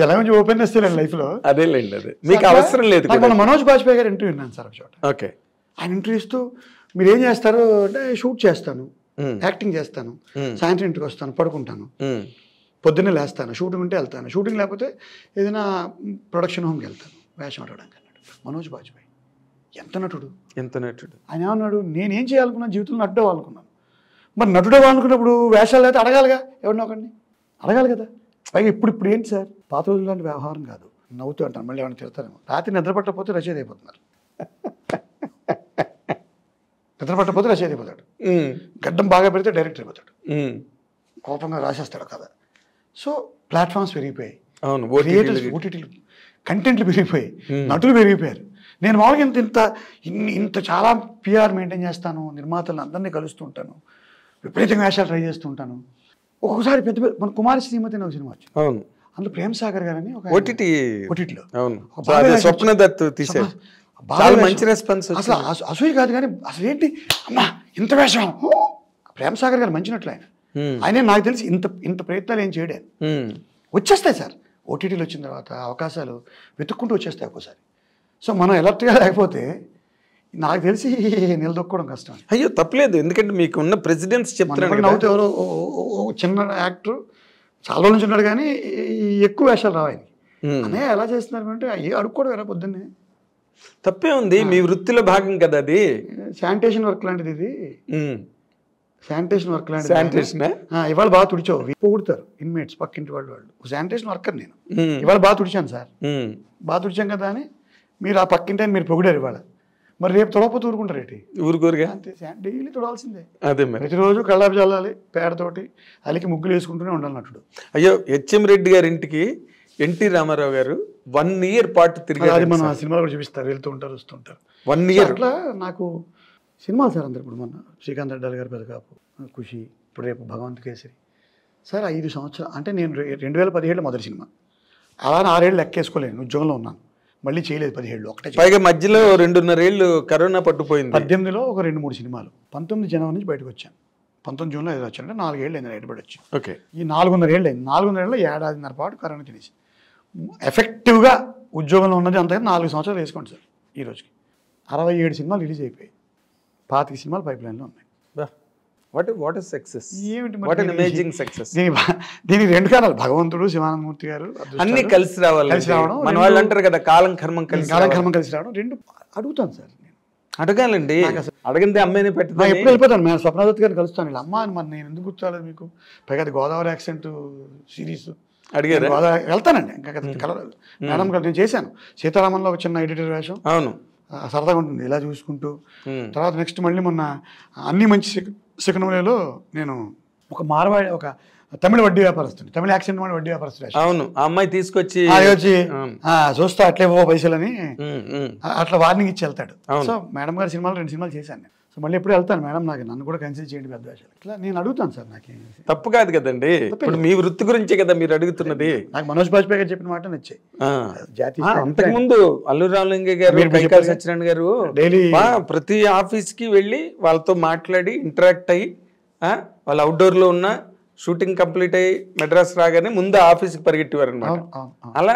ఎలా కొంచెం ఓపెన్ చేస్తాను లైఫ్లో. అదేలేండి, అదే మీకు అవసరం లేదు. మన మనోజ్ బాజ్పేయి గారు ఇంటర్వ్యూ విన్నాను సార్ ఒక చోట. ఓకే, ఆయన ఇంటర్వ్యూ ఇస్తూ మీరు ఏం చేస్తారు అంటే షూట్ చేస్తాను, యాక్టింగ్ చేస్తాను, సాయంత్రం ఇంటికి వస్తాను, పడుకుంటాను, పొద్దున్నే లేస్తాను, షూటింగ్ ఉంటే వెళ్తాను, షూటింగ్ లేకపోతే ఏదైనా ప్రొడక్షన్ హోమ్కి వెళ్తాను వేషం ఆడడానికి అన్నాడు మనోజ్ బాజ్పేయి. ఎంత నటుడు, ఎంత నటుడు. ఆయన ఏమన్నాడు, నేనేం చేయాలనుకున్నాను జీవితంలో నటుడు అవ్వాలనుకున్నాను. మరి నటుడు అవ్వాలనుకున్నప్పుడు వేషాలు అయితే అడగాలిగా, ఎవరినో ఒకరిని అడగాలి కదా. పైగా ఇప్పుడు ఏంటి సార్, పాత రోజులు లాంటి వ్యవహారం కాదు. నవ్వుతూ అంటాను, మళ్ళీ ఏమైనా తిడతారేమో. రాత్రి నిద్ర పట్టకపోతే రచయిత అయిపోతున్నారు, నిద్ర పట్టకపోతే రచయిత అయిపోతాడు, గడ్డం బాగా పెడితే డైరెక్టర్ అయిపోతాడు, కోపంగా రాసేస్తాడు కదా. సో ప్లాట్ఫామ్స్ పెరిగిపోయాయి, క్రియేటర్స్, ఓటీటీలు, కంటెంట్లు పెరిగిపోయాయి, నటులు పెరిగిపోయారు. నేను మామూలుగా ఇంత చాలా పిఆర్ మెయింటైన్ చేస్తాను, నిర్మాతలను అందరినీ కలుస్తూ ఉంటాను, విపరీతంగా వేషాలు ట్రై చేస్తూ ఉంటాను. ఒక్కొక్కసారి పెద్ద మన కుమారి శ్రీమతి అనే ఒక సినిమా వచ్చింది, అవును, అందులో ప్రేమ్ సాగర్ గారని ఒక ఓటీటీలో స్వప్నదత్ తీశారు, చాలా మంచి రెస్పాన్స్. అసలు అసూయ కాదు కానీ అసలు ఏంటి అమ్మా ఇంత వేషం. ప్రేమ్ సాగర్ గారు మంచినట్లు ఆయన నాకు తెలిసి ఇంత ప్రయత్నాలు ఏం చేయడాను వచ్చేస్తాయి సార్. ఓటీటీలు వచ్చిన తర్వాత అవకాశాలు వెతుక్కుంటూ వచ్చేస్తాయి ఒక్కోసారి. సో మనం ఎలర్ట్గా లేకపోతే నాకు తెలిసి నిలదొక్కడం కష్టం. అయ్యో తప్పలేదు, ఎందుకంటే మీకు ఉన్న ప్రెసిడెన్స్ చెప్తాను. నవ్వుతూ ఎవరో చిన్న యాక్టర్ చాలా రోజుల నుంచి ఉన్నాడు కానీ ఎక్కువ వేషాలు రావాలి అనే ఎలా చేస్తున్నారు అంటే అడుక్కోవడం ఎలా పొద్దున్నే. తప్పే ఉంది, మీ వృత్తిలో భాగం కదా అది. శానిటేషన్ వర్క్ లాంటిది ఇది, శానిటేషన్ వర్క్ లాంటిది. శానిటేషన్ ఇవాళ బాగా తుడిచావు పొగుడుతారు ఇన్మేట్స్ పక్కింటి వాళ్ళు శానిటేషన్ వర్కర్ నేను ఇవాళ బాగా తుడిచాను సార్, బాగా తుడిచాం కదా అని మీరు ఆ పక్కింటి అని మీరు పొగిడారు ఇవాళ, మరి రేపు తొడపోతే ఊరుకుంటారు ఏంటి? ఊరుకోరుగా, అంతే. డైలీ తొడాల్సిందే, అదే ప్రతిరోజు కళ్ళాపి చల్లాలి, పేడతోటి అలికి ముగ్గులు వేసుకుంటూనే ఉండాలి నటుడు. అయ్యో హెచ్ఎం రెడ్డి గారి ఇంటికి ఎన్టీ రామారావు గారు 1 year పాటు తిరిగి, అది మన సినిమాలు కూడా చూపిస్తారు, వెళ్తూ ఉంటారు వస్తుంటారు 1 year. అట్లా నాకు సినిమాలు సార్ అందరు ఇప్పుడు మన శ్రీకాంత్ రెడ్డి గారు పెదకాపు, ఖుషి, ఇప్పుడు రేపు భగవంత్ కేసరి సార్ 5 సంవత్సరాలు అంటే నేను 2017 మొదటి సినిమా, అలానే 6 ఏళ్ళు లెక్కేసుకోలేను, ఉద్యోగంలో ఉన్నాను, మళ్ళీ చేయలేదు 17 ఒకటే. పైగా మధ్యలో 2.5 ఏళ్ళు కరోనా పట్టుపోయింది. 18లో ఒక 2-3 సినిమాలు, 19 జనవరి నుంచి బయటకు వచ్చాను, 19 జూన్లో ఏదో వచ్చాను, అంటే 4 ఏళ్ళు అయింది బయటపడి వచ్చి. ఓకే, ఈ 4.5 ఏళ్ళు అయింది, 4.5 ఏళ్ళలో 1.5 పాటు కరోనా తినేసి ఎఫెక్టివ్గా ఉద్యోగంలో ఉన్నది అంతగా 4 సంవత్సరాలు వేసుకోండి సార్. ఈ రోజుకి 67 సినిమాలు రిలీజ్ అయిపోయాయి, 25 సినిమాలు పైప్ లైన్లో ఉన్నాయి. What is success? ఏమిటి వాట్ అన్ అమేజింగ్ సక్సెస్. దీనికి 2 కారణాలు, భగవంతుడు, శివానందమూర్తి గారు, అన్ని కలిసి రావాలి, కలిసి రావడం. మన వాళ్ళు అంటారు కదా కాలం కర్మం కలిసి రావడం. 2 అడుగుతాను సార్, నేను అడగాలండి, అడగందే అమ్మాయిని పెట్టిన ఎప్పుడు వెళ్ళిపోతాను. నేను స్వప్నదత్ గారిని కలుస్తాను, వీళ్ళ అమ్మ అని మరి నేను ఎందుకు గుర్తురాలేదు మీకు, పైగా అది గోదావరి యాక్సెంట్ సిరీస్ అడిగారు, వెళ్తానండి ఇంకా కలవలేదు. మేడం గారు నేను చేశాను సీతారామంలో ఒక చిన్న ఎడిటర్ వేషం, అవును సరదాగా ఉంటుంది ఇలా చూసుకుంటూ. తర్వాత నెక్స్ట్ మళ్ళీ మొన్న అన్ని మంచి శకునములలో నేను ఒక మార్వాడి, ఒక తమిళ వడ్డీ వ్యాపారస్తుంది, తమిళ యాక్సెంట్ వాడి వడ్డీ వ్యాపారస్తుంది. అవును, ఆ అమ్మాయి తీసుకొచ్చి చూస్తా అట్లే పైసలని అట్లా వార్నింగ్ ఇచ్చి వెళ్తాడు. సో మేడం గారి సినిమాలు 2 సినిమాలు చేశాను నేను. సో మళ్ళీ ఎప్పుడు వెళ్తాను, మేడం నన్ను కూడా కన్సిడర్ చేయండి పెద్ద వేషాలు, ఇట్లా నేను అడుగుతాను సార్. నాకు తప్పు కాదు కదండి, ఇప్పుడు మీ వృత్తి గురించే కదా మీరు అడుగుతున్నది. నాకు మనోజ్ బాజ్పేయి గారు చెప్పిన మాట నచ్చాయి. అంతకుముందు అల్లు రామలింగయ్య గారు, కైకాల సత్యనారాయణ గారు డైలీ ప్రతి ఆఫీస్ కి వెళ్ళి వాళ్ళతో మాట్లాడి ఇంటరాక్ట్ అయ్యి, వాళ్ళు అవుట్డోర్ లో ఉన్న షూటింగ్ కంప్లీట్ అయ్యి మెడ్రాస్ రాగానే ముందు ఆఫీస్కి పరిగెట్టేవారు అనమాట. అలా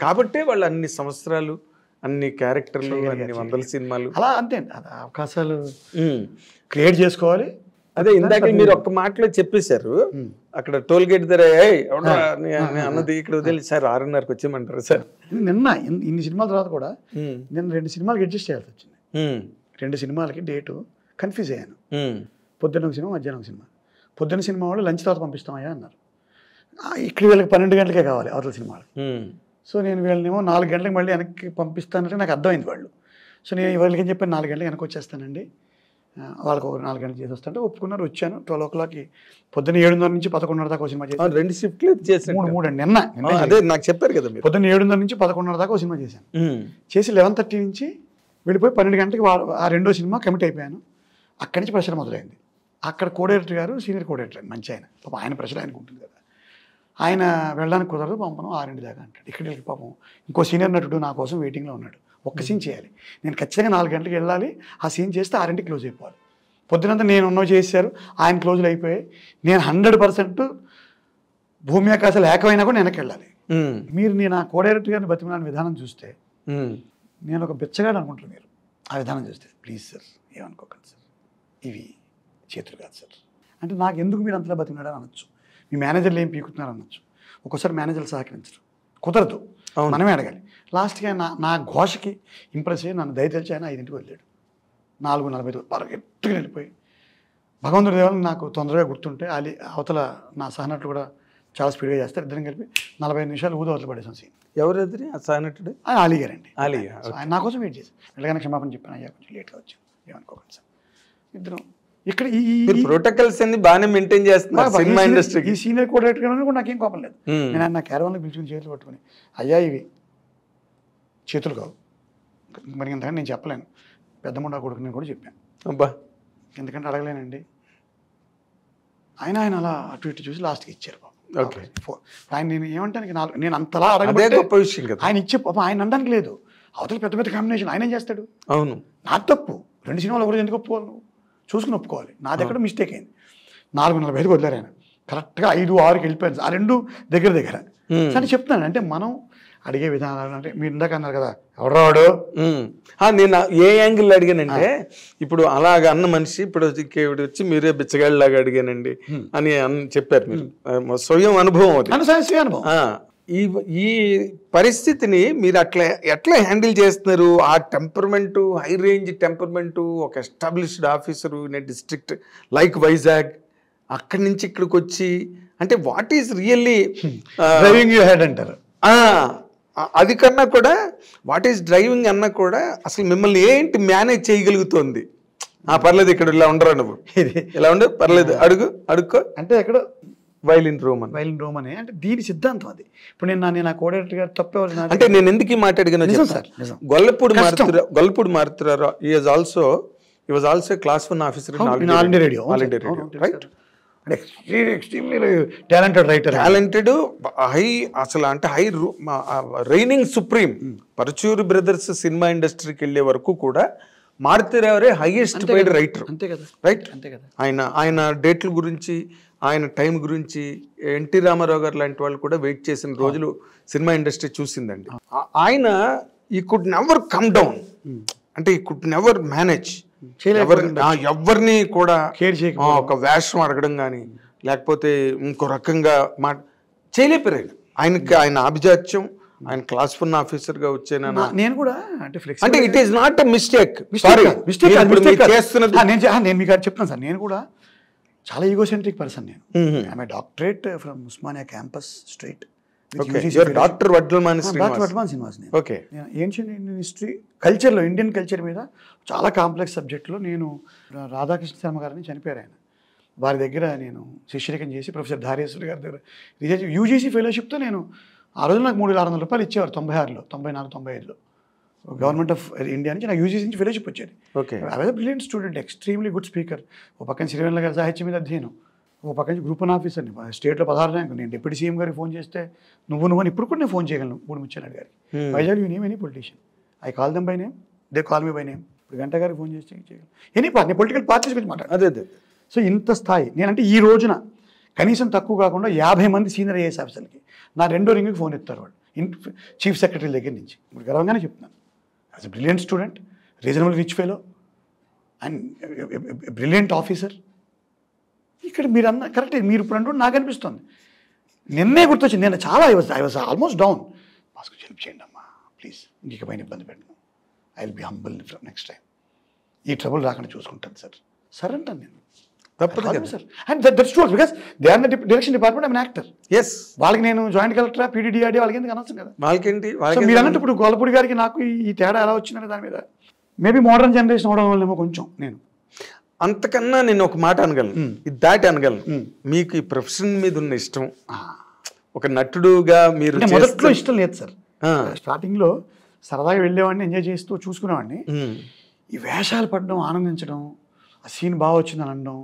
కాబట్టే వాళ్ళు అన్ని సంవత్సరాలు, అన్ని క్యారెక్టర్లు, అన్ని 100 సినిమాలు, అలా అంతే అవకాశాలు క్రియేట్ చేసుకోవాలి. అదే ఇందాక మీరు ఒక్క మాటలో చెప్పేశారు, అక్కడ టోల్ గేట్ దగ్గర అన్నది ఇక్కడ వదిలి సార్ 6:30కి వచ్చేయమంటారు సార్. నిన్న ఇన్ని సినిమాల తర్వాత కూడా నేను 2 సినిమాలకి అడ్జస్ట్ చేయాల్సి వచ్చింది. 2 సినిమాలకి డేటు కన్ఫ్యూజ్ అయ్యాను. పొద్దున్న ఒక సినిమా, మధ్యాహ్నం ఒక సినిమా. పొద్దున్న సినిమా వాళ్ళు లంచ్ తర్వాత పంపిస్తామయ్యా అన్నారు. ఇక్కడ వీళ్ళకి 12 గంటలకే కావాలి అవతల సినిమాలు. సో నేను వీళ్ళనేమో 4 గంటలకు మళ్ళీ వెనక్కి పంపిస్తానంటే నాకు అర్థమైంది వాళ్ళు. సో నేను వాళ్ళకి ఏం చెప్పాను, 4 గంటలకు వెనక్కి వచ్చేస్తానండి, వాళ్ళకి ఒక 4 గంటలు చేసి వస్తుంటే ఒప్పుకున్నారు. వచ్చాను 12 o'clockకి. పొద్దున్న 7:30 నుంచి 11:30 దాకా ఒక సినిమా చేశాను. 2 షిఫ్ట్లు చేశాను. 3 అండి. నిన్న అదే నాకు చెప్పారు కదా మీరు. పొద్దున్న 7:30 నుంచి 11:30 దాకా ఒక సినిమా చేశాను. చేసి 11:30 నుంచి వెళ్ళిపోయి 12 గంటలకి ఆ రెండో సినిమా కమిట్ అయిపోయాను. అక్కడి నుంచి ప్రెషర్ మొదలైంది. అక్కడ కోడైరెక్టర్ గారు సీనియర్ కోడైరెక్టర్ మంచి ఆయన, పాపం ఆయన ప్రెషర్ ఆయనకు ఉంటుంది కదా. ఆయన వెళ్ళడానికి కుదరదు, పంపను 6 దాకా అంటాడు. ఇక్కడికి పాపం ఇంకో సీనియర్ నటుడు నా కోసం వెయిటింగ్లో ఉన్నాడు. ఒక్క సీన్ చేయాలి, నేను ఖచ్చితంగా 4 గంటలకు వెళ్ళాలి. ఆ సీన్ చేస్తే 6కి క్లోజ్ అయిపోవాలి. పొద్దునంతా నేను ఉన్నో చేశారు, ఆయన క్లోజ్లు అయిపోయాయి. నేను 100% భూమి ఆకాశాలు ఏకమైనా కూడా వెనక్కి వెళ్ళాలి. మీరు నేను ఆ కోడైరెక్టర్ గారిని బతిమలాడిన విధానం చూస్తే నేను ఒక బిచ్చగాడు అనుకుంటారు మీరు. ఆ విధానం చూస్తే ప్లీజ్ సార్ ఏమనుకోకండి సార్, ఇవి చేతులు కాదు సార్ అంటే నాకు ఎందుకు మీరు అంతలా బతిమలాడారు అనొచ్చు. మీ మేనేజర్లు ఏం పీకుతున్నారు అనొచ్చు. ఒక్కోసారి మేనేజర్లు సహకరించరు, కుదరదు, మనమే అడగాలి. లాస్ట్గా నా ఘోషకి ఇంప్రెస్ అయ్యి నన్ను దయతెలిచి ఆయన 5ంటికి వదిలేడు. 4:45 బాగా గట్టిగా వెళ్ళిపోయి భగవంతుడి దేవాలని నాకు తొందరగా గుర్తుంటే అవతల నా సహనటులు కూడా చాలా స్పీడ్గా చేస్తారు. ఇద్దరం కలిపి 45 నిమిషాలు అవతల పడేసాం సీన్. ఎవరెదురు ఆ సహనటుడు? ఆయన అలీ గారండి. అలీ ఆయన నా కోసం వెయిట్ చేశారు. వెళ్ళగానే క్షమాపణ చెప్పాను, అయ్యా కొంచెం లేట్గా వచ్చాను ఏమనుకోకండి సార్. ఇద్దరం ఇక్కడ ఈ ప్రోటోకాల్స్ అన్ని బాగానే మెయింటైన్ చేస్తున్నారు సినిమా ఇండస్ట్రీకి. ఈ సీనియర్ కోడైరెక్టర్ కూడా నాకేం కోపం లేదు. నేను ఆయన నా క్యారవాన్లో పిలుచుకుని చేతులు పట్టుకుని, అయ్యా ఇవి చేతులు కావు, మరి ఇంతకని నేను చెప్పలేను, పెద్ద ముండా కొడుకు నేను కూడా చెప్పాను. అబ్బా ఎందుకంటే అడగలేనండి. ఆయన అలా అటు ఇటు చూసి లాస్ట్కి ఇచ్చారు. ఓకే. ఆయన నేను ఏమంటానికి నేను అంతలా అదే గొప్ప విషయం కదా. ఆయన ఇచ్చే పాపం ఆయన అనడానికి లేదు. అవతల పెద్ద పెద్ద కాంబినేషన్ ఆయన ఏం చేస్తాడు. అవును, నా తప్పు. 2 సినిమాలు ఒకరోజు ఎందుకు ఒప్పుకోవాలి, నువ్వు చూసుకుని ఒప్పుకోవాలి. నాది ఎక్కడ మిస్టేక్ అయింది. 4:45 వదిలేరు ఆయన. కరెక్ట్గా 5-6కి వెళ్ళిపోయాను. ఆ 2 దగ్గర అని చెప్తున్నాను. అంటే మనం అడిగే విధానాలు అంటే మీరు ఇందాక అన్నారు కదా ఎవరాడు. నేను ఏ యాంగిల్ అడిగానంటే, ఇప్పుడు అలాగ అన్న మనిషి ఇప్పుడు వచ్చి మీరే బిచ్చగాళ్ళలాగా అడిగానండి అని చెప్పారు మీరు. స్వయం అనుభవం అది. ఈ పరిస్థితిని మీరు ఎట్లా హ్యాండిల్ చేస్తున్నారు? ఆ టెంపర్మెంటు, హై రేంజ్ టెంపర్మెంటు, ఒక established officer in a district like Vizag, అక్కడి నుంచి ఇక్కడికి వచ్చి అంటే what is really driving you head అంటారు. అది కన్నా కూడా వాట్ ఈస్ డ్రైవింగ్ అన్నా కూడా అసలు మిమ్మల్ని ఏంటి మేనేజ్ చేయగలుగుతుంది? పర్లేదు ఇక్కడ ఇలా ఉండరా, నువ్వు ఇలా ఉండు, పర్లేదు అడుక్కో అంటే ఎక్కడ వైలిన్ రూమ్ అని అంటే దీని సిద్ధాంతం అది. ఇప్పుడు నేను ఆ కోడైరెక్టర్ గారు తప్పేవాళ్ళు అంటే నేను ఎందుకు మాట్లాడగలను సార్. గొల్లపూడి మారుతురారు ఈ was also class 1 officer in all India radio, right? Talented high, అసలు అంటే high raining supreme. Paruchuri brothers cinema ఇండస్ట్రీకి వెళ్ళే వరకు కూడా మారుతిరావరే హైయెస్ట్ పెయిడ్ రైటర్. అంతే కదా, రైట్? అంతే కదా. ఆయన డేట్ల గురించి, ఆయన టైం గురించి ఎన్టీ రామారావు గారు లాంటి వాళ్ళు కూడా వెయిట్ చేసిన రోజులు సినిమా ఇండస్ట్రీ చూసిందండి. ఆయన ఈ కుడ్ నెవర్ కమ్ డౌన్, అంటే ఈ కుడ్ నెవర్ మేనేజ్ ఎవరిని కూడా ఒక వేషం అడగడం కానీ లేకపోతే ఇంకో రకంగా చేయలేపారు. ఆయన అభిజాత్యం, ఆయన క్లాస్ 1 ఆఫీసర్ గా వచ్చాను నేను కూడా అంటే it is not a mistake. నేను మీకు చెప్తాను సార్, నేను కూడా చాలా ఈగోసెంట్రిక్ పర్సన్. నేను doctorate from Osmania campus straight. Doctor Vadlamani Srinivas. Ancient Indian history కల్చర్లో, ఇండియన్ కల్చర్ మీద చాలా కాంప్లెక్స్ సబ్జెక్టులో నేను రాధాకృష్ణ శర్మ గారిని చనిపోయారు ఆయన. వారి దగ్గర నేను శిష్యరికం చేసి ప్రొఫెసర్ ధారేశ్వరి గారి దగ్గర రీసెర్చ్ యూజీసీ ఫెలోషిప్తో నేను ఆ రోజు నాకు 3,600 రూపాయలు ఇచ్చేవారు 96లో, 94, 95లో గవర్నమెంట్ ఆఫ్ ఇండియా నుంచి నాకు యూజీసీ నుంచి ఫెలోషిప్ వచ్చేది. I was brilliant student, extremely good speaker. ఓ పక్కన సిరివెన్నెల గారి సాహిత్యం మీద అధ్యయనం, ఓ పక్క నుంచి గ్రూప్ 1 ఆఫీసర్ని, స్టేట్లో 16 ర్యాంక్. నేను డిప్యూటీ సీఎం గారికి ఫోన్ చేస్తే నువ్వు అని ఇప్పుడు కూడా నేను ఫోన్ చేయగలను. ముచ్చెన్నాయుడు గారికి, Vizag you name any politician, I call them by name, they call me by name. ఇప్పుడు గంట గారికి ఫోన్ చేస్తే చేయగలను. ఎనీ పార్టీ, పొలిటికల్ పార్టీస్ గురించి మాట్లాడు. అదే. సో ఇంత స్థాయి నేనంటే ఈ రోజున కనీసం తక్కువ కాకుండా 50 మంది సీనియర్ ఐఏఎస్ ఆఫీసర్లకి నా 2వ రింగ్కి ఫోన్ ఎత్తారు వాళ్ళు, చీఫ్ సెక్రటరీ దగ్గర నుంచి. ఇప్పుడు గర్వంగానే చెప్తున్నాను, as a brilliant student, reasonable rich fellow and brilliant officer, ఇక్కడ మీరు అన్న కరెక్ట్, మీరు ఇప్పుడు అంటూ నాకు అనిపిస్తుంది. నిన్నే గుర్తొచ్చింది. నేను చాలా I was almost down. Mask help చేయండి అమ్మా ప్లీజ్, ఇంక పైన ఇబ్బంది పెట్టను, I will be humble next time, ఈ ట్రబుల్ రాకుండా చూసుకుంటాను సార్. సరే అంటాను నేను, తప్పదు కదా sir. And that's true because they are the direction department, I'm actor. Yes, వాళ్ళకి నేను జాయింట్ కలెక్టర్ పీడీడీఆర్డీ వాళ్ళకి ఎందుకు అనొచ్చు కదా. వాళ్ళకేంటి సో మీరు అన్నట్టు ఇప్పుడు గోలపూడి గారికి నాకు ఈ తేడా ఎలా వచ్చిందనే దాని మీద మేబీ మోడర్న్ జనరేషన్ అవడం వల్లేమో కొంచెం నేను అంతకన్నా నేను ఒక మాట అనగలను, ఇది దాటి అనగలను. మీకు ఈ ప్రొఫెషన్ మీద ఉన్న ఇష్టం, ఒక నటుడుగా మీరు మొదట్లో ఇష్టం లేదు సార్. స్టార్టింగ్లో సరదాగా వెళ్ళేవాడిని, ఎంజాయ్ చేస్తూ చూసుకునేవాడిని. ఈ వేషాలు పడడం, ఆనందించడం, ఆ సీన్ బాగా వచ్చిందని అనడం,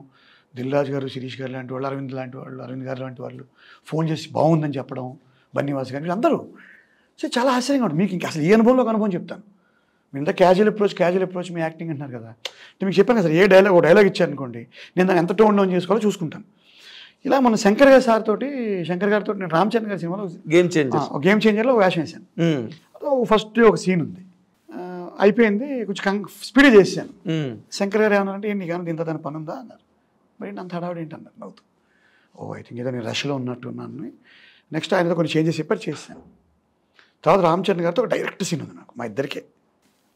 దిల్ రాజు గారు, శిరీష్ గారు లాంటి వాళ్ళు, అరవింద్ లాంటి వాళ్ళు, అరవింద్ గారు లాంటి వాళ్ళు ఫోన్ చేసి బాగుందని చెప్పడం, బన్నీవాస్ గారు అందరూ. సో చాలా ఆశ్చర్యంగా ఉంటుంది. మీకు ఇంకా అసలు ఈ అనుభవంలో ఒక అనుభవం చెప్తాను. మీరు ఇంత క్యాజువల్ అప్రోచ్ మీ యాక్టింగ్ అంటున్నారు కదా. అంటే మీకు చెప్పాను కదా సార్, ఒక డైలాగ్ ఇచ్చారనుకోండి, నేను దాన్ని ఎంత టోన్ డౌన్ చేసుకోవాలో చూసుకుంటాను. ఇలా మన శంకర్ గారితో నేను రామచంద్ర గారి సినిమాలో గేమ్ చేంజర్లో ఒక వేషం వేసాను. ఫస్ట్ ఒక సీన్ ఉంది, అయిపోయింది, కొంచెం స్పీడ్ చేసాను. శంకర్ గారు ఏమన్నారంటే, ఏంటి కానీ ఇంత దాని పని ఉందా అన్నారు. మరి అంత హడావిడి ఏంటి అన్నారు నవ్వుతూ. ఐ థింక్ ఏదో నేను రష్లో ఉన్నట్టున్నాను. నెక్స్ట్ ఆయనతో కొన్ని చేంజెస్ చెప్పారు, చేశాను. తర్వాత రామచంద్ర గారితో ఒక డైరెక్ట్ సీన్ ఉంది నాకు, మా ఇద్దరికే.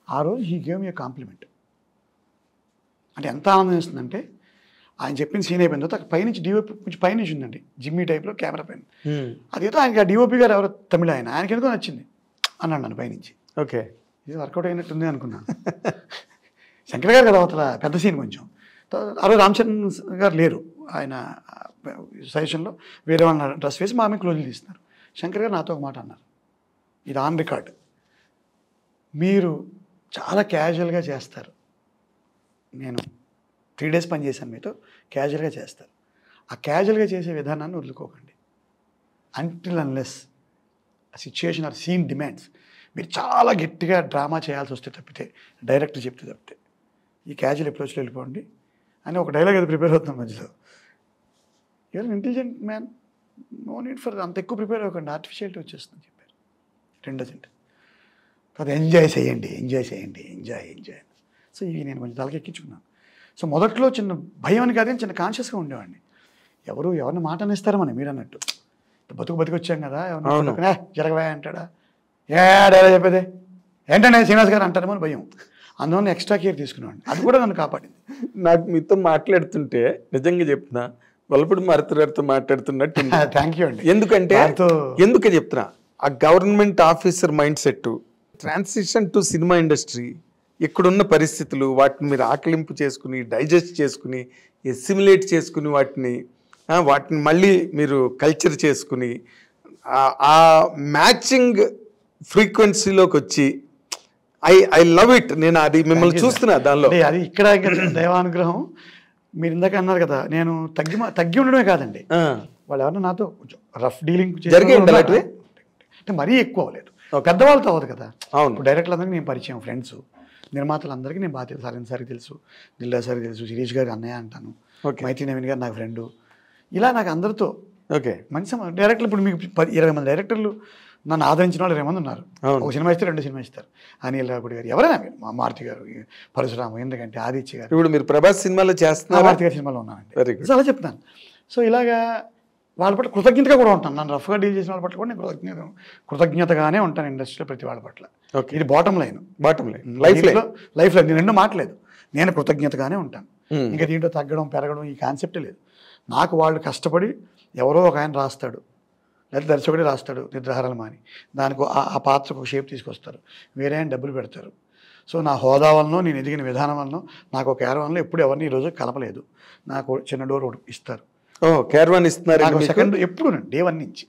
ఆ రోజు హీ గేవ్ మీ కాంప్లిమెంట్. అంటే ఎంత ఆనందం వేస్తుందంటే, ఆయన చెప్పిన సీన్ అయిపోయిన తర్వాత పైనుంచి డిఓపి కొంచెం పైనుంచి ఉందండి, జిమ్మీ టైప్లో కెమెరా పైన. అదేదో ఆయనకి ఆ డిఓపి గారు ఎవరో తమిళ ఆయనకి ఎందుకో నచ్చింది అన్నాడు నన్ను పైనుంచి. ఓకే, ఇది వర్కౌట్ అయినట్టుంది అనుకున్నాను. శంకర్ గారు కదా అవతల పెద్ద సీన్ కొంచెం. ఆ రోజు రామచంద్ర గారు లేరు, ఆయన సజెషన్లో వేరే వాళ్ళని డ్రెస్ వేసి మా ఆమె క్లోజులు తీస్తున్నారు. శంకర్ గారు నాతో ఒక మాట అన్నారు, ఇది ఆన్ రికార్డ్, మీరు చాలా క్యాజువల్గా చేస్తారు, నేను 3 days పని చేశాను మీతో, క్యాజువల్గా చేస్తారు, ఆ క్యాజువల్గా చేసే విధానాన్ని వదులుకోకండి. అంటిల్ అన్లెస్ ఆ సిచ్యుయేషన్ ఆర్ సీన్ డిమాండ్స్, మీరు చాలా గట్టిగా డ్రామా చేయాల్సి వస్తే తప్పితే, డైరెక్టర్ చెప్తే తప్పితే, ఈ క్యాజువల్ అప్రోచ్లో వెళ్ళిపోండి అని ఒక డైలాగ్ అది ప్రిపేర్ అవుతున్నాం మధ్యలో. You're intelligent man, no need for అంత ఎక్కువ ప్రిపేర్ అవ్వకండి, ఆర్టిఫిషియాలిటీ వచ్చేస్తుంది చెప్పారు. రెండోది అది ఎంజాయ్ చేయండి. సో ఇవి నేను కొంచెం తలకెక్కించుకున్నాను. సో మొదట్లో చిన్న భయం అని కాదు, చిన్న కాన్షియస్గా ఉండేవాడిని. ఎవరిని మాట అనేస్తారమని మీరు అన్నట్టు, బతుకు వచ్చాం కదా, ఎవరిని జరగవా అంటాడా, డైలా చెప్పేదే ఏంటంటే శ్రీనివాస్ గారు అంటారేమో భయం, అందువల్ల ఎక్స్ట్రా కేర్ తీసుకునేవాడిని. అది కూడా నన్ను కాపాడింది. నాకు మీతో మాట్లాడుతుంటే నిజంగా చెప్తున్నా, వలపూడి మారుతి గారితో మాట్లాడుతున్నట్టు. థ్యాంక్ యూ అండి. ఎందుకు చెప్తున్నా, ఆ government officer mind set, transition to cinema industry, ఇక్కడున్న పరిస్థితులు, వాటిని మీరు ఆకలింపు చేసుకుని, డైజెస్ట్ చేసుకుని, ఎస్సిమిలేట్ చేసుకుని, వాటిని మళ్ళీ మీరు కల్చర్ చేసుకుని, ఆ మ్యాచింగ్ ఫ్రీక్వెన్సీలోకి వచ్చి ఐ లవ్ ఇట్. నేను అది మిమ్మల్ని చూస్తున్నా దానిలో. అది ఇక్కడ దైవానుగ్రహం. మీరు ఇందాక అన్నారు కదా, నేను తగ్గి ఉండడమే కాదండి, వాళ్ళు ఎవరన్నా నాతో కొంచెం రఫ్ డీలింగ్ జరిగేది అంటే మరీ ఎక్కువ అవ్వలేదు. పెద్దవాళ్ళతో అవ్వదు కదా. అవును, డైరెక్టర్లందరికీ నేను పరిచయం, ఫ్రెండ్స్, నిర్మాతలందరికీ నేను బాధ్యత. సరైన సార్కి తెలుసు, దిల్లా సార్కి తెలుసు, శిరీష్ గారికి అన్నయ్య అంటాను, మైత్రి నవీన్ గారు నాకు ఫ్రెండు, ఇలా నాకు అందరితో మంచి డైరెక్టర్లు. ఇప్పుడు మీకు 20 మంది డైరెక్టర్లు నన్ను ఆదరించిన వాళ్ళు 20 మంది ఉన్నారు. ఒక సినిమా ఇస్తే 2 సినిమా ఇస్తారు. అనిల్ రావుడి గారు, ఎవరైనా మీరు, మా మారుతి గారు, పరశురాము, ఎందుకంటే ఆదిత్య గారు. ఇప్పుడు మీరు ప్రభాస్ సినిమాలో చేస్తున్నారు, మారుతి గారి సినిమాలో ఉన్నానండి. సో అలా చెప్తాను. సో ఇలాగా వాళ్ళ పట్ల కృతజ్ఞతగా కూడా ఉంటాను. నన్ను రఫ్గా డీల్ చేసిన వాళ్ళ పట్ల కూడా నేను కృతజ్ఞతగానే ఉంటాను ఇండస్ట్రీలో ప్రతి వాళ్ళ పట్ల. ఇది బాటమ్ లైన్ లైఫ్లో నేను రెండో మాట్లేదు, నేను కృతజ్ఞతగానే ఉంటాను. ఇంకా దీంట్లో తగ్గడం పెరగడం ఈ కాన్సెప్టే లేదు నాకు. వాళ్ళు కష్టపడి ఎవరో ఒక ఆయన రాస్తాడు, లేదా దర్శకుడే రాస్తాడు నిద్రాహారాలు మాని, దానికి ఆ పాత్రకు ఒక షేప్ తీసుకొస్తారు, వేరే ఆయన డబ్బులు పెడతారు. సో నా హోదా వలన, నేను ఎదిగిన విధానం వలన, నాకు ఒక క్యారవాన్లో ఎప్పుడు ఎవరిని ఈరోజు కలపలేదు. నాకు చిన్న డోర్ ఒకటి ఇస్తారు. క్యారవాన్ ఇస్తున్నారు సెకండ్ ఎప్పుడు డే 1 నుంచి.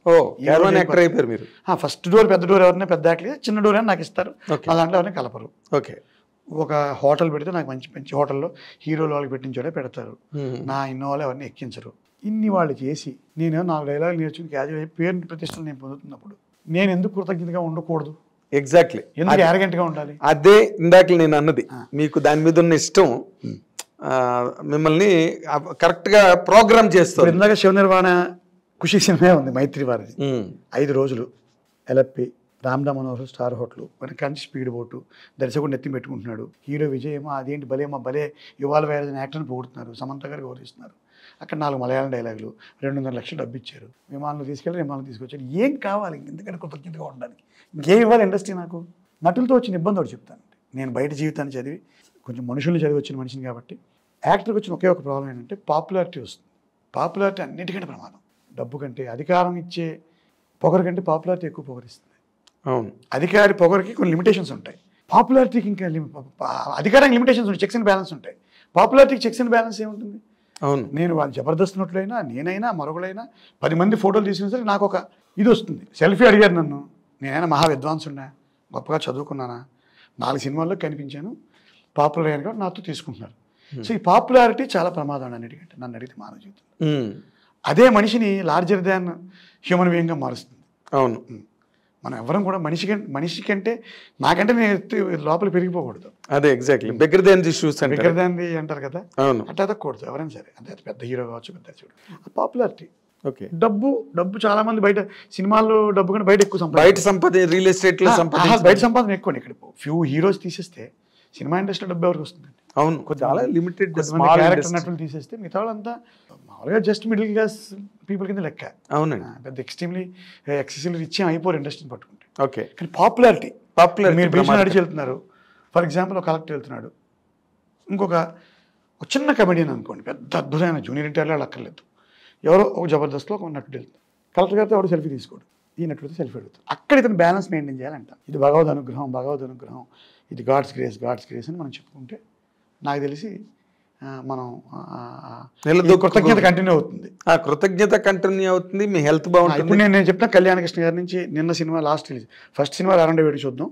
మీరు ఫస్ట్ డోర్ పెద్ద డోర్ ఎవరైనా పెద్ద యాక్టర్, చిన్న డోర్ అని నాకు ఇస్తారు. నా దాంట్లో ఎవరైనా కలపరు. ఓకే, ఒక హోటల్ పెడితే నాకు మంచి హోటల్లో హీరోలు వాళ్ళకి పెట్టించోడే పెడతారు. నా ఇన్నోవాళ్ళు ఎవరిని ఎక్కించరు. ఇన్ని వాళ్ళు చేసి నేను 4 డైలాగులు నేర్చుకుని క్యాజువల్ పేరు ప్రతిష్టలు నేను పొందుతున్నప్పుడు నేను ఎందుకు కృతజ్ఞతగా ఉండకూడదు? ఎగ్జాక్ట్లీ, ఎందుకు యారగెంట్గా ఉండాలి? అదే ఇందాక నేను అన్నది. మీకు దాని మీద ఉన్న ఇష్టం మిమ్మల్ని కరెక్ట్గా ప్రోగ్రామ్ చేస్తారు. ఇందాక శివ నిర్వాణ ఖుషి సినిమా ఉంది, మైత్రి వారిది. 5 రోజులు ఎలప్పి, రామ్దా మనోహర్ స్టార్ హోటల్, కంచి స్పీడ్ బోటు, దర్శకుడు నెత్తి పెట్టుకుంటున్నాడు. హీరో విజయ్ ఏమో అదేంటి భలేమో భలే ఇవాళ వేరే యాక్టర్ని పొగుడుతున్నారు, సమంత గారు గౌరవిస్తున్నారు. అక్కడ 4 మలయాళం డైలాగులు, 200 లక్షలు డబ్బు ఇచ్చారు, విమానంలో తీసుకెళ్ళి విమానంలో తీసుకొచ్చారు. ఏం కావాలి ఎందుకంటే కృతజ్ఞతగా ఉండడానికి? ఇంకేం ఇవ్వాలి ఇండస్ట్రీ నాకు? నటులతో వచ్చిన ఇబ్బంది ఒకటి చెప్తాను. నేను బయట జీవితాన్ని చదివి కొంచెం మనుషుల్ని చదివి వచ్చిన మనిషిని కాబట్టి యాక్టర్కి వచ్చిన ఒకే ఒక ప్రాబ్లం ఏంటంటే పాపులారిటీ వస్తుంది. పాపులారిటీ అన్నిటికంటే ప్రమాదం. డబ్బు కంటే, అధికారం ఇచ్చే పొగరు కంటే పాపులారిటీ ఎక్కువ పొగరిస్తుంది. అవును, అధికారి పొగరికి కొన్ని లిమిటేషన్స్ ఉంటాయి, పాపులారిటీకి ఇంకా అధికారానికి లిమిటేషన్స్ ఉంటాయి, చెక్స్ అండ్ బ్యాలెన్స్ ఉంటాయి. పాపులారిటీకి చెక్స్ అండ్ బ్యాలెన్స్ ఏముంటుంది? అవును, నేను వాళ్ళు జబర్దస్త్ నటులైనా, నేనైనా, మరొకలైనా 10 మంది ఫోటోలు తీసినా సరే నాకు ఒక ఇది వస్తుంది. సెల్ఫీ అడిగారు నన్ను, నేనైనా మహా విద్వాంసున్నా, గొప్పగా చదువుకున్నానా, 4 సినిమాల్లో కనిపించాను, పాపులర్ అయ్యాను కాబట్టి నాతో తీసుకుంటున్నారు. సో ఈ పాపులారిటీ చాలా ప్రమాదం అన్నిటికంటే, నన్ను అడిగితే మానవ జీవితం. అదే మనిషిని లార్జర్ దాన్ హ్యూమన్ బీయింగ్గా మారుస్తుంది. అవును, మనం ఎవరం కూడా మనిషి కంటే నాకంటే నేను లోపల పెరిగిపోకూడదు. అదే exactly bigger than the shoes bigger than the అంటారు కదా, అవును, అట్లా అదకూడదు ఎవరైనా సరే. అంటే పెద్ద హీరో కావచ్చు, పెద్ద చూడు పాపులారిటీ. ఓకే, డబ్బు చాలా మంది బయట సినిమాల్లో డబ్బు కంటే బయట ఎక్కువ బయట సంపద, రియల్ ఎస్టేట్ లో బయట సంపాదన ఎక్కువ. ఇక్కడ ఫ్యూ హీరోస్ తీసేస్తే సినిమా ఇండస్ట్రీలో డబ్బు ఎవరికి వస్తుంది? అవును, చాలా లిమిటెడ్ క్యారెక్టర్ నటులు తీసేస్తే మిగతా వాళ్ళంతా మామూలుగా జస్ట్ మిడిల్ క్లాస్ పీపుల్ కింద లెక్క. అవునండి, పెద్ద ఎక్స్ట్రీమ్లీ ఎక్సెసివ్లీ రిచ్ అయిపోరు ఇండస్ట్రీని పట్టుకుంటే. ఓకే, కానీ పాపులారిటీ మీరు బీచ్ ప్రమాదం. నడిచి వెళ్తున్నారు, ఫర్ ఎగ్జాంపుల్ ఒక కలెక్టర్ వెళ్తున్నాడు, ఇంకొక చిన్న కమెడియన్ అనుకోండి, పెద్ద అద్భుతమైన జూనియర్ ఎన్టీఆర్ వాళ్ళు అక్కర్లేదు, ఎవరో ఒక జబర్దస్త్లో ఒక నటుడు వెళ్తారు, కలెక్టర్ గారితో ఎవరు సెల్ఫీ తీసుకోడు, ఈ నటుడితో సెల్ఫీ అడుగుతారు. అక్కడ ఇతను బ్యాలెన్స్ మెయింటైన్ చేయాలంట. ఇది భగవద్ అనుగ్రహం, ఇది గాడ్స్ గ్రేస్ అని మనం చెప్పుకుంటే నాకు తెలిసి మనం కృతజ్ఞత కంటిన్యూ అవుతుంది. కృతజ్ఞత కంటిన్యూ అవుతుంది, మీ హెల్త్ బాగుంటుంది. ఇప్పుడు నేను చెప్తున్నా కళ్యాణకృష్ణ గారి నుంచి నిన్న cinema last release, first cinema 2 చూద్దాం,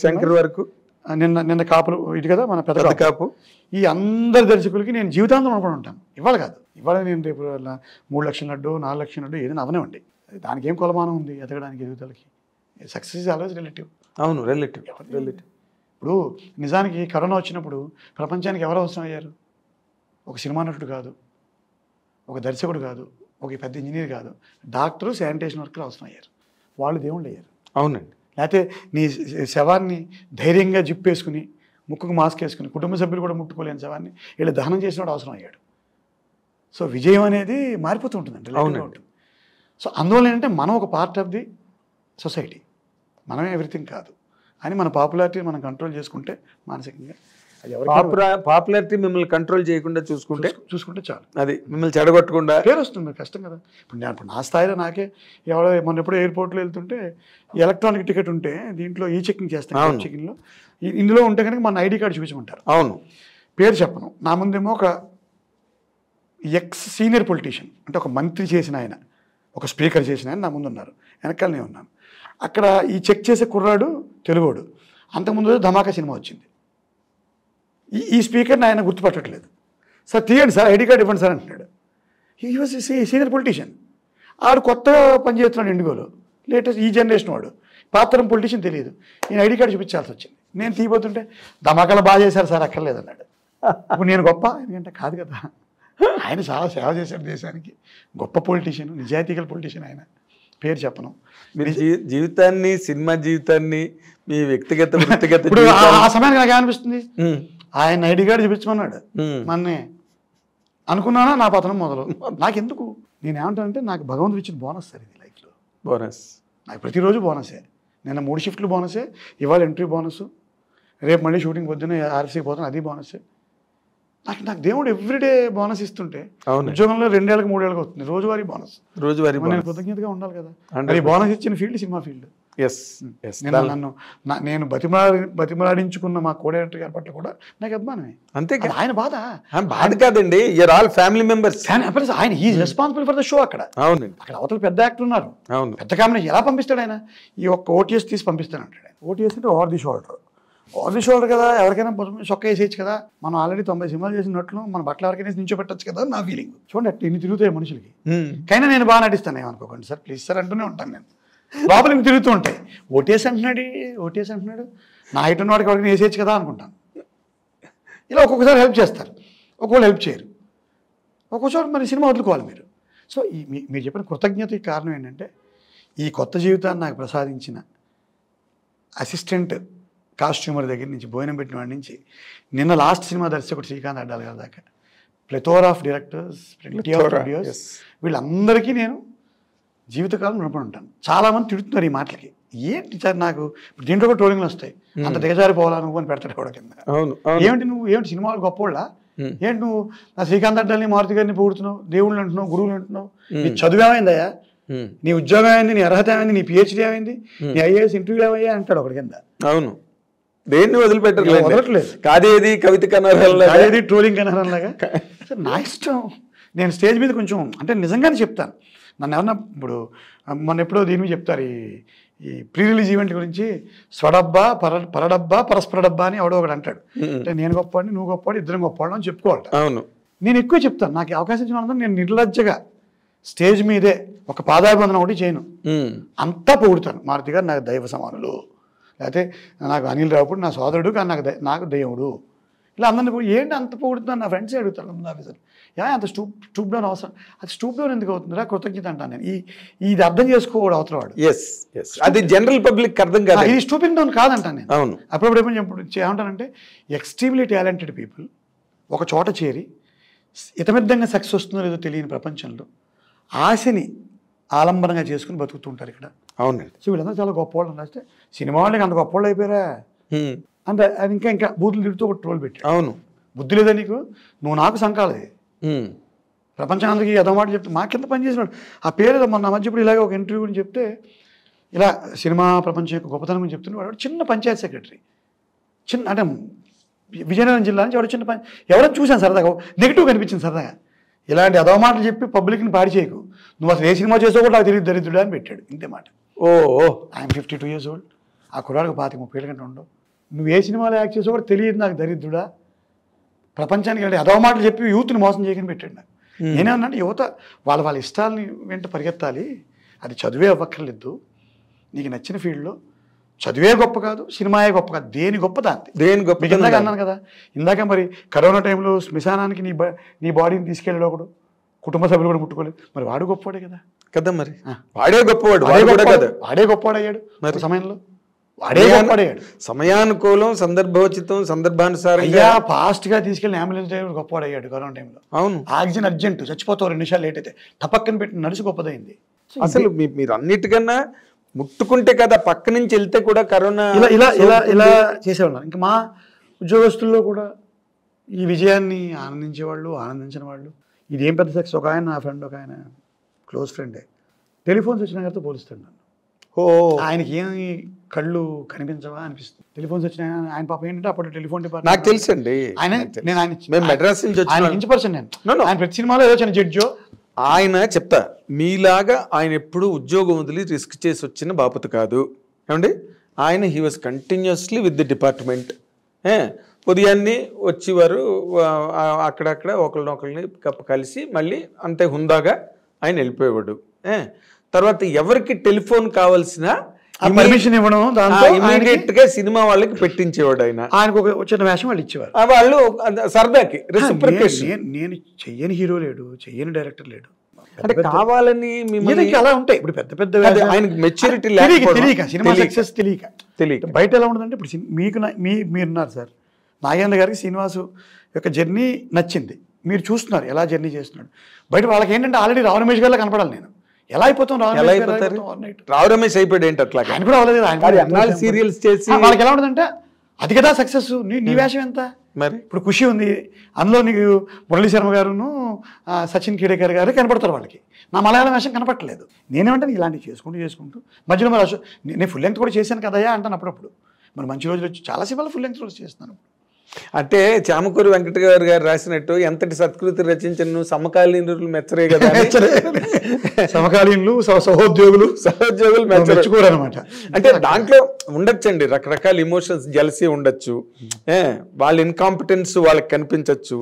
శంకర్ వరకు నిన్న కాపులు ఇది కదా మన పెద్ద కాపు. ఈ అందరి దర్శకులకి నేను జీవితాంతం అనుకుని ఉంటాను. ఇవాళ కాదు, ఇవాళ నేను రేపు 3 లక్షల లడ్డు 4 లక్షల లడ్డు ఏదైనా అవనివ్వండి, దానికి ఏం కొలమానం ఉంది ఎదగడానికి, ఎదుగుదలకి? Success is always relative. అవును, రిలేటివ్. ఇప్పుడు నిజానికి కరోనా వచ్చినప్పుడు ప్రపంచానికి ఎవరు అవసరం అయ్యారు? ఒక సినిమా నటుడు కాదు, ఒక దర్శకుడు కాదు, ఒక పెద్ద ఇంజనీర్ కాదు, డాక్టరు, శానిటేషన్ వర్కర్ అవసరం అయ్యారు. వాళ్ళు దేవుళ్ళు అయ్యారు. అవునండి. లేకపోతే నీ శవాన్ని ధైర్యంగా జిప్పేసుకుని, ముక్కుకు మాస్క్ వేసుకుని, కుటుంబ సభ్యులు కూడా ముట్టుకోలేని శవాన్ని వీళ్ళు దహనం చేసినప్పుడు అవసరం అయ్యాడు. సో విజయం అనేది మారిపోతూ ఉంటుందండి, ఉంటుంది. సో అందువల్ల ఏంటంటే మనం ఒక పార్ట్ ఆఫ్ ది సొసైటీ, మనమే ఎవ్రీథింగ్ కాదు అని మన పాపులారిటీ మనం కంట్రోల్ చేసుకుంటే మానసికంగా, అది పాపులారిటీ మిమ్మల్ని కంట్రోల్ చేయకుండా చూసుకుంటే చాలు. అది మిమ్మల్ని చెడగొట్టకుండా పేరు వస్తుంది. కష్టం కదా. ఇప్పుడు నా స్థాయిలో నాకే మొన్న ఎప్పుడో ఎయిర్పోర్ట్లో వెళ్తుంటే ఎలక్ట్రానిక్ టికెట్ ఉంటే దీంట్లో ఈ చెకింగ్ చేస్తాను, చెకింగ్లో ఇందులో ఉంటే కనుక మన ఐడి కార్డు చూపించమంటారు. అవును, పేరు చెప్పను, నా ముందేమో ఒక సీనియర్ పొలిటీషియన్, అంటే ఒక మంత్రి చేసిన ఆయన, ఒక స్పీకర్ చేసిన ఆయన నా ముందు ఉన్నారు, వెనకాలనే ఉన్నాను. అక్కడ ఈ చెక్ చేసే కుర్రాడు తెలుగోడు, అంతకుముందు ధమాకా సినిమా వచ్చింది. ఈ స్పీకర్ని ఆయన గుర్తుపట్టట్లేదు. సార్ తీయండి సార్, ఐడి కార్డు ఇవ్వండి సార్ అంటున్నాడు. ఈ వాజ్ సీనియర్ పొలిటీషియన్, ఆడు కొత్తగా పనిచేస్తున్నాడు ఇండిగోలో, లేటెస్ట్ ఈ జనరేషన్ వాడు, పాత్రం పొలిటీషియన్ తెలియదు. నేను ఐడి కార్డు చూపించాల్సి వచ్చింది. నేను తీయబోతుంటే ధమాకాలు బాగా చేశారు సార్, అక్కర్లేదు అన్నాడు. ఇప్పుడు నేను గొప్ప ఎందుకంటే కాదు కదా, ఆయన చాలా సేవ చేశాడు దేశానికి, గొప్ప పొలిటీషియన్, నిజాయితీగల పొలిటీషియన్ ఆయన. పేరు చెప్పను. మీరు జీవితాన్ని, సినిమా జీవితాన్ని, మీ వ్యక్తిగత ఇప్పుడు ఆ సమయానికి నాకు ఏమనిపిస్తుంది, ఆయన ఐడి కార్డు చూపించమన్నాడు మన్నే అనుకున్నానా, నా పతనం మొదలు. నాకెందుకు, నేనేమంటానంటే నాకు భగవంతుడు ఇచ్చిన బోనస్ సార్ ఇది లైఫ్లో. బోనస్ నాకు ప్రతిరోజు బోనసే. నిన్న 3 షిఫ్ట్లు బోనసే, ఇవాళ ఎంట్రీ బోనస్, రేపు మళ్ళీ షూటింగ్ పొద్దున్న ఆర్సీకి పోతాను, అది బోనసే. నాకు దేవుడు ఎవ్రీడే బోనస్ ఇస్తుంటే, ఉద్యోగంలో 2 ఏళ్ళకి 3 ఏళ్ళకి వస్తుంది రోజువారీ బోనస్. నేను కృతజ్ఞతగా ఉండాలి కదా. అది బోనస్ ఇచ్చిన ఫీల్డ్ సినిమా ఫీల్డ్. నేను బతిమలాడించుకున్న మా కోఆర్డినేటర్ గారి పట్ల కూడా నాకు అభిమానమే. అంతే, ఆయన బాధ కాదండి, యూర్ ఆల్ ఫ్యామిలీ మెంబర్స్. ఆయన he is responsible for the show. అక్కడ అవతల పెద్ద యాక్టర్ ఉన్నారు, పెద్ద కామెడీ. ఎలా పంపిస్తాడు ఆయన? ఈ ఒక్క ఓటీఎస్ తీసి పంపిస్తాను అంటాడు. ఓటీఎస్ అంటే ఓవర్ ది షోల్డర్ కదా, ఎవరికైనా చొక్క వేసేయచ్చు కదా. మనం ఆల్రెడీ 90 సినిమాలు చేసినట్లు మన బట్టలు ఎవరికైనా నించోబెట్టచ్చు కదా నా ఫీలింగ్. చూడండి ఇన్ని తిరుగుతాయి మనుషులకి. కైనా నేను బాగా నటిస్తాను, ఏమనుకోకండి సార్ ప్లీజ్ సార్ అంటూనే ఉంటాను. నేను లోపల ఇంక తిరుగుతూ ఉంటాయి. ఓటీఎస్ అంటున్నాడు, నా హైట్ ఉన్న వాడికి ఎవరికి వేసేయచ్చు కదా అనుకుంటాను. ఇలా ఒక్కొక్కసారి హెల్ప్ చేస్తారు, ఒక్కొక్కరు హెల్ప్ చేయరు, ఒక్కొక్కసారి మరి సినిమా వదులుకోవాలి మీరు. సో మీరు చెప్పిన కృతజ్ఞతకి కారణం ఏంటంటే, ఈ కొత్త జీవితాన్ని నాకు ప్రసాదించిన అసిస్టెంట్ కాస్ట్యూమర్ దగ్గర నుంచి, భోజనం పెట్టిన వాడి నుంచి, నిన్న లాస్ట్ సినిమా దర్శకుడు శ్రీకాంత్ అడ్డాల గారి దాకా ప్లెథోరా ఆఫ్ డైరెక్టర్స్, వీళ్ళందరికీ నేను జీవితకాలం రుణపడి ఉంటాను. చాలామంది తిడుతున్నారు ఈ మాటలకి. ఏంటి సార్ నాకు ఇప్పుడు దీంట్లో కూడా ట్రోలింగ్లు వస్తాయి, అంత దిగజారిపోవాలా నువ్వు అని పెడతాడు కూడా కింద. ఏమిటి నువ్వు, ఏమిటి సినిమాలు గొప్పోళ్ళ, ఏంటి నువ్వు నా శ్రీకాంత్ అడ్డాలని మారుతి గారిని పొగుడుతున్నావు, దేవుళ్ళు అంటున్నావు, గురువులు అంటున్నావు, నీ చదువు ఏమైందయ్యా, నీ ఉద్యోగం ఏమైంది, నీ అర్హత ఏమైంది, నీ పిహెచ్డీ ఏమైంది, నీ ఐఏఎస్ ఇంటర్వ్యూ ఏమయ్యా అంటాడు ఒకటి కింద. అవును, దేన్ని వదలట్లేదు. కాదేది కవిత కాదేది ట్రోలింగ్ కనహరంలాగా. నా ఇష్టం, నేను స్టేజ్ మీద కొంచెం అంటే నిజంగానే చెప్తాను. నన్ను ఏమన్నా ఇప్పుడు మొన్న ఎప్పుడో దీని మీద చెప్తారు ఈ ప్రీ రిలీజ్ ఈవెంట్ గురించి, స్వడబ్బా పరడబ్బా పరస్పర డబ్బా అని ఎవడో ఒకటి అంటాడు. అంటే నేను గొప్పవాడిని, నువ్వు గొప్పవాడు, ఇద్దరం గొప్పవాడు అని చెప్పుకోవాలి. అవును, నేను ఎక్కువ చెప్తాను. నాకు అవకాశం ఇచ్చిన నేను నిర్లజ్జగా స్టేజ్ మీదే ఒక పాదాభివందనం ఒకటి చేయను, అంతా పొగుడుతాను. మారుతి గారు నాకు దైవ సమానులు, లేకపోతే నాకు అనిల్ రావుడు నా సోదరుడు, కానీ నాకు దైవుడు, ఇలా అందరినీ ఏంటి అంత పొగుడుతున్నాను. నా ఫ్రెండ్సే అడుగుతాను ముందు ఆఫీసర్, అంత స్టూప్ డౌన్ అవసరం, అది స్టూప్ డౌన్ ఎందుకు అవుతుందిరా, కృతజ్ఞత అంటాను నేను. ఇది అర్థం చేసుకోవడం అవతల వాడు, అది జనరల్ పబ్లిక్ అర్థం కాదు, ఇది స్టూపింగ్ డౌన్ కాదంటాను నేను. అవును, అప్పుడప్పుడు ఏమంటానంటే ఎక్స్ట్రీమ్లీ టాలెంటెడ్ పీపుల్ ఒక చోట చేరి ఇతమిద్దంగా సక్సెస్ వస్తుందో లేదో తెలియని ప్రపంచంలో ఆశని ఆలంబనంగా చేసుకుని బతుకుతుంటారు ఇక్కడ. అవునండి. సో వీళ్ళందరూ చాలా గొప్పవాళ్ళు రాస్తే సినిమా వాళ్ళకి అంత గొప్పవాళ్ళు అయిపోయారా అంటే అది ఇంకా బూతులు తిడుతూ ఒక ట్రోల్ పెట్టాడు. అవును, బుద్ధి లేదా నీకు, నువ్వు నాకు సంకాలే, ప్రపంచానికి అదో మాట చెప్తే మా కింద పనిచేసినాడు. ఆ పేరు మొన్న మధ్య ఇప్పుడు ఇలాగే ఒక ఇంటర్వ్యూ గురించి చెప్తే, ఇలా సినిమా ప్రపంచం యొక్క గొప్పతనం గురించి చెప్తున్నాడు. వాడు చిన్న పంచాయత్ సెక్రటరీ, చిన్న అంటే విజయనగరం జిల్లా నుంచి వాడు చిన్న ఎవరో చూశాను సరదాగా, నెగిటివ్ కనిపించింది సరదాగా. ఇలాంటి అదో మాటలు చెప్పి పబ్లిక్ని పాడి చేయకు, నువ్వు అసలు ఏ సినిమా చేసావు కూడా నాకు తెలియదు దరిద్రుడా అని పెట్టాడు. ఇంతే మాట. ఐఎమ్ 52 years old, ఆ కుర్రాడికి 25-30 గంటలు ఉండవు, నువ్వు ఏ సినిమాలో యాక్ట్ చేసావు కూడా తెలియదు నాకు దరిద్రుడా, ప్రపంచానికి వెళ్ళి అదో మాటలు చెప్పి యూత్ని మోసం చేయకని పెట్టాడు నాకు. నేనేమన్నా యువత వాళ్ళ ఇష్టాలని వెంట పరిగెత్తాలి, అది చదివే అవ్వక్కర్లేదు, నీకు నచ్చిన ఫీల్డ్లో చదివే గొప్ప కాదు, సినిమాయే గొప్ప కాదు, దేని గొప్ప దేని గొప్ప. ఇందాక అన్నాను కదా, ఇందాక మరి కరోనా టైంలో శ్మశానానికి నీ బాడీని తీసుకెళ్ళాడు ఒకడు, కుటుంబ సభ్యులు కూడా ముట్టుకోలేదు, మరి వాడు గొప్పవాడే కదా మరి వాడే గొప్పవాడు, వాడే గొప్పవాడు అయ్యాడు మరి సమయంలో, వాడే గొప్పవాడయ్యాడు. సమయానుకూలం, సందర్భోచితం, సందర్భానుసారం ఫాస్ట్గా తీసుకెళ్ళిన అంబులెన్స్ డ్రైవర్ గొప్పవాడు అయ్యాడు కరోనా టైంలో. అవును, ఆక్సిజన్ అర్జెంట్, చచ్చిపోతావు 2 నిమిషాలు లేట్ అయితే టపక్కన పెట్టి నడిచి గొప్పదైంది. అసలు మీరు అన్నిటికన్నా ముట్టుకుంటే కదా, పక్క నుంచి వెళ్తే కూడా కరోనా ఇలా చేసేవాళ్ళం. ఇంకా మా ఉద్యోగస్తుల్లో కూడా ఈ విజయాన్ని ఆనందించేవాళ్ళు, ఆనందించిన వాళ్ళు, ఇదేం పెద్ద సక్సెస్. ఒక ఆయన నా ఫ్రెండ్, ఒక ఆయన క్లోజ్ ఫ్రెండే, టెలిఫోన్స్ వచ్చిన గారితో పోలుస్తాడు నన్ను. ఆయనకి ఏమి కళ్ళు కనిపించవా అనిపిస్తుంది. టెలిఫోన్స్ వచ్చిన ఆయన పాపం ఏంటంటే అప్పుడు టెలిఫోన్ డిపార్ట్మెంట్ నాకు తెలుసండి. నేను మెడ్రాస్ నుంచి ఆయన ఇంచుపర్సన్ నేను, ఆయన ప్రతి సినిమాలో ఏదో చిన్న జడ్జో. ఆయన చెప్తా, మీలాగా ఆయన ఎప్పుడు ఉద్యోగం వదిలి రిస్క్ చేసి వచ్చిన బాపత కాదు ఏమండి. ఆయన he was continuously with the department. ఉదయాన్నే వచ్చేవారు, అక్కడక్కడ ఒకరినొకరిని కలిసి మళ్ళీ అంతే హుందాగా ఆయన వెళ్ళిపోయేవాడు. తర్వాత ఎవరికి టెలిఫోన్ కావాల్సిన పర్మిషన్ ఇవ్వడం, ఇమీడియట్ గా సినిమా వాళ్ళకి పెట్టించేవాడు. ఆయనకు ఒక చిన్న వేషం వాళ్ళు ఇచ్చేవారు, వాళ్ళు సరదాకి. నేను చెయ్యని హీరో లేడు, చెయ్యని డైరెక్టర్ లేడు, అంటే కావాలని మిమ్మల్ని అలా ఉంటాయి. ఇప్పుడు పెద్ద పెద్ద ఆయనకి మెచ్యూరిటీ తెలియక, సినిమా సక్సెస్ తెలియక బయట ఎలా ఉంటుందంటే, ఇప్పుడు మీరున్నారు సార్, నాగేంద్ర గారికి శ్రీనివాసు యొక్క జర్నీ నచ్చింది, మీరు చూస్తున్నారు ఎలా జర్నీ చేస్తున్నాడు. బయట వాళ్ళకి ఏంటంటే ఆల్రెడీ రావు రమేష్ గారిలో కనపడాలి నేను, ఎలా అయిపోతాం రావు రమేష్ అయిపోయాడు ఏంటి అట్లా. ఆయన కూడా అవ్వలేదు, సీరియల్స్ చేసి వాళ్ళకి ఎలా ఉంటుందంటే అది కదా సక్సెస్, నీ వేషం ఎంత. మరి ఇప్పుడు ఖుషి ఉంది, అందులో నీకు మురళీ శర్మ గారును సచిన్ కేడేకర్ గారు కనపడతారు, వాళ్ళకి నా మలయాళం వేషం కనపడలేదు. నేనేమంటాను ఇలాంటివి చేసుకుంటూ మధ్యలో మరి నేను ఫుల్ లెంగ్త్ కూడా చేశాను కదయా అంటాను అప్పుడప్పుడు. మరి మంచి రోజులు వచ్చి చాలా సినిమాలు ఫుల్ లెంగ్త్ రోజు చేస్తున్నాను. అంటే చామకూరి వెంకటగారు గారు రాసినట్టు, ఎంతటి సత్కృతి రచించను సమకాలీనులు మెచ్చరే కదా, సమకాలీనులు సహోద్యోగులు మెచ్చుకోరు అనమాట. అంటే దాంట్లో ఉండొచ్చండి రకరకాల ఎమోషన్స్, జలసీ ఉండొచ్చు, వాళ్ళ ఇన్కాంపిటెన్స్ వాళ్ళకి కనిపించవచ్చు.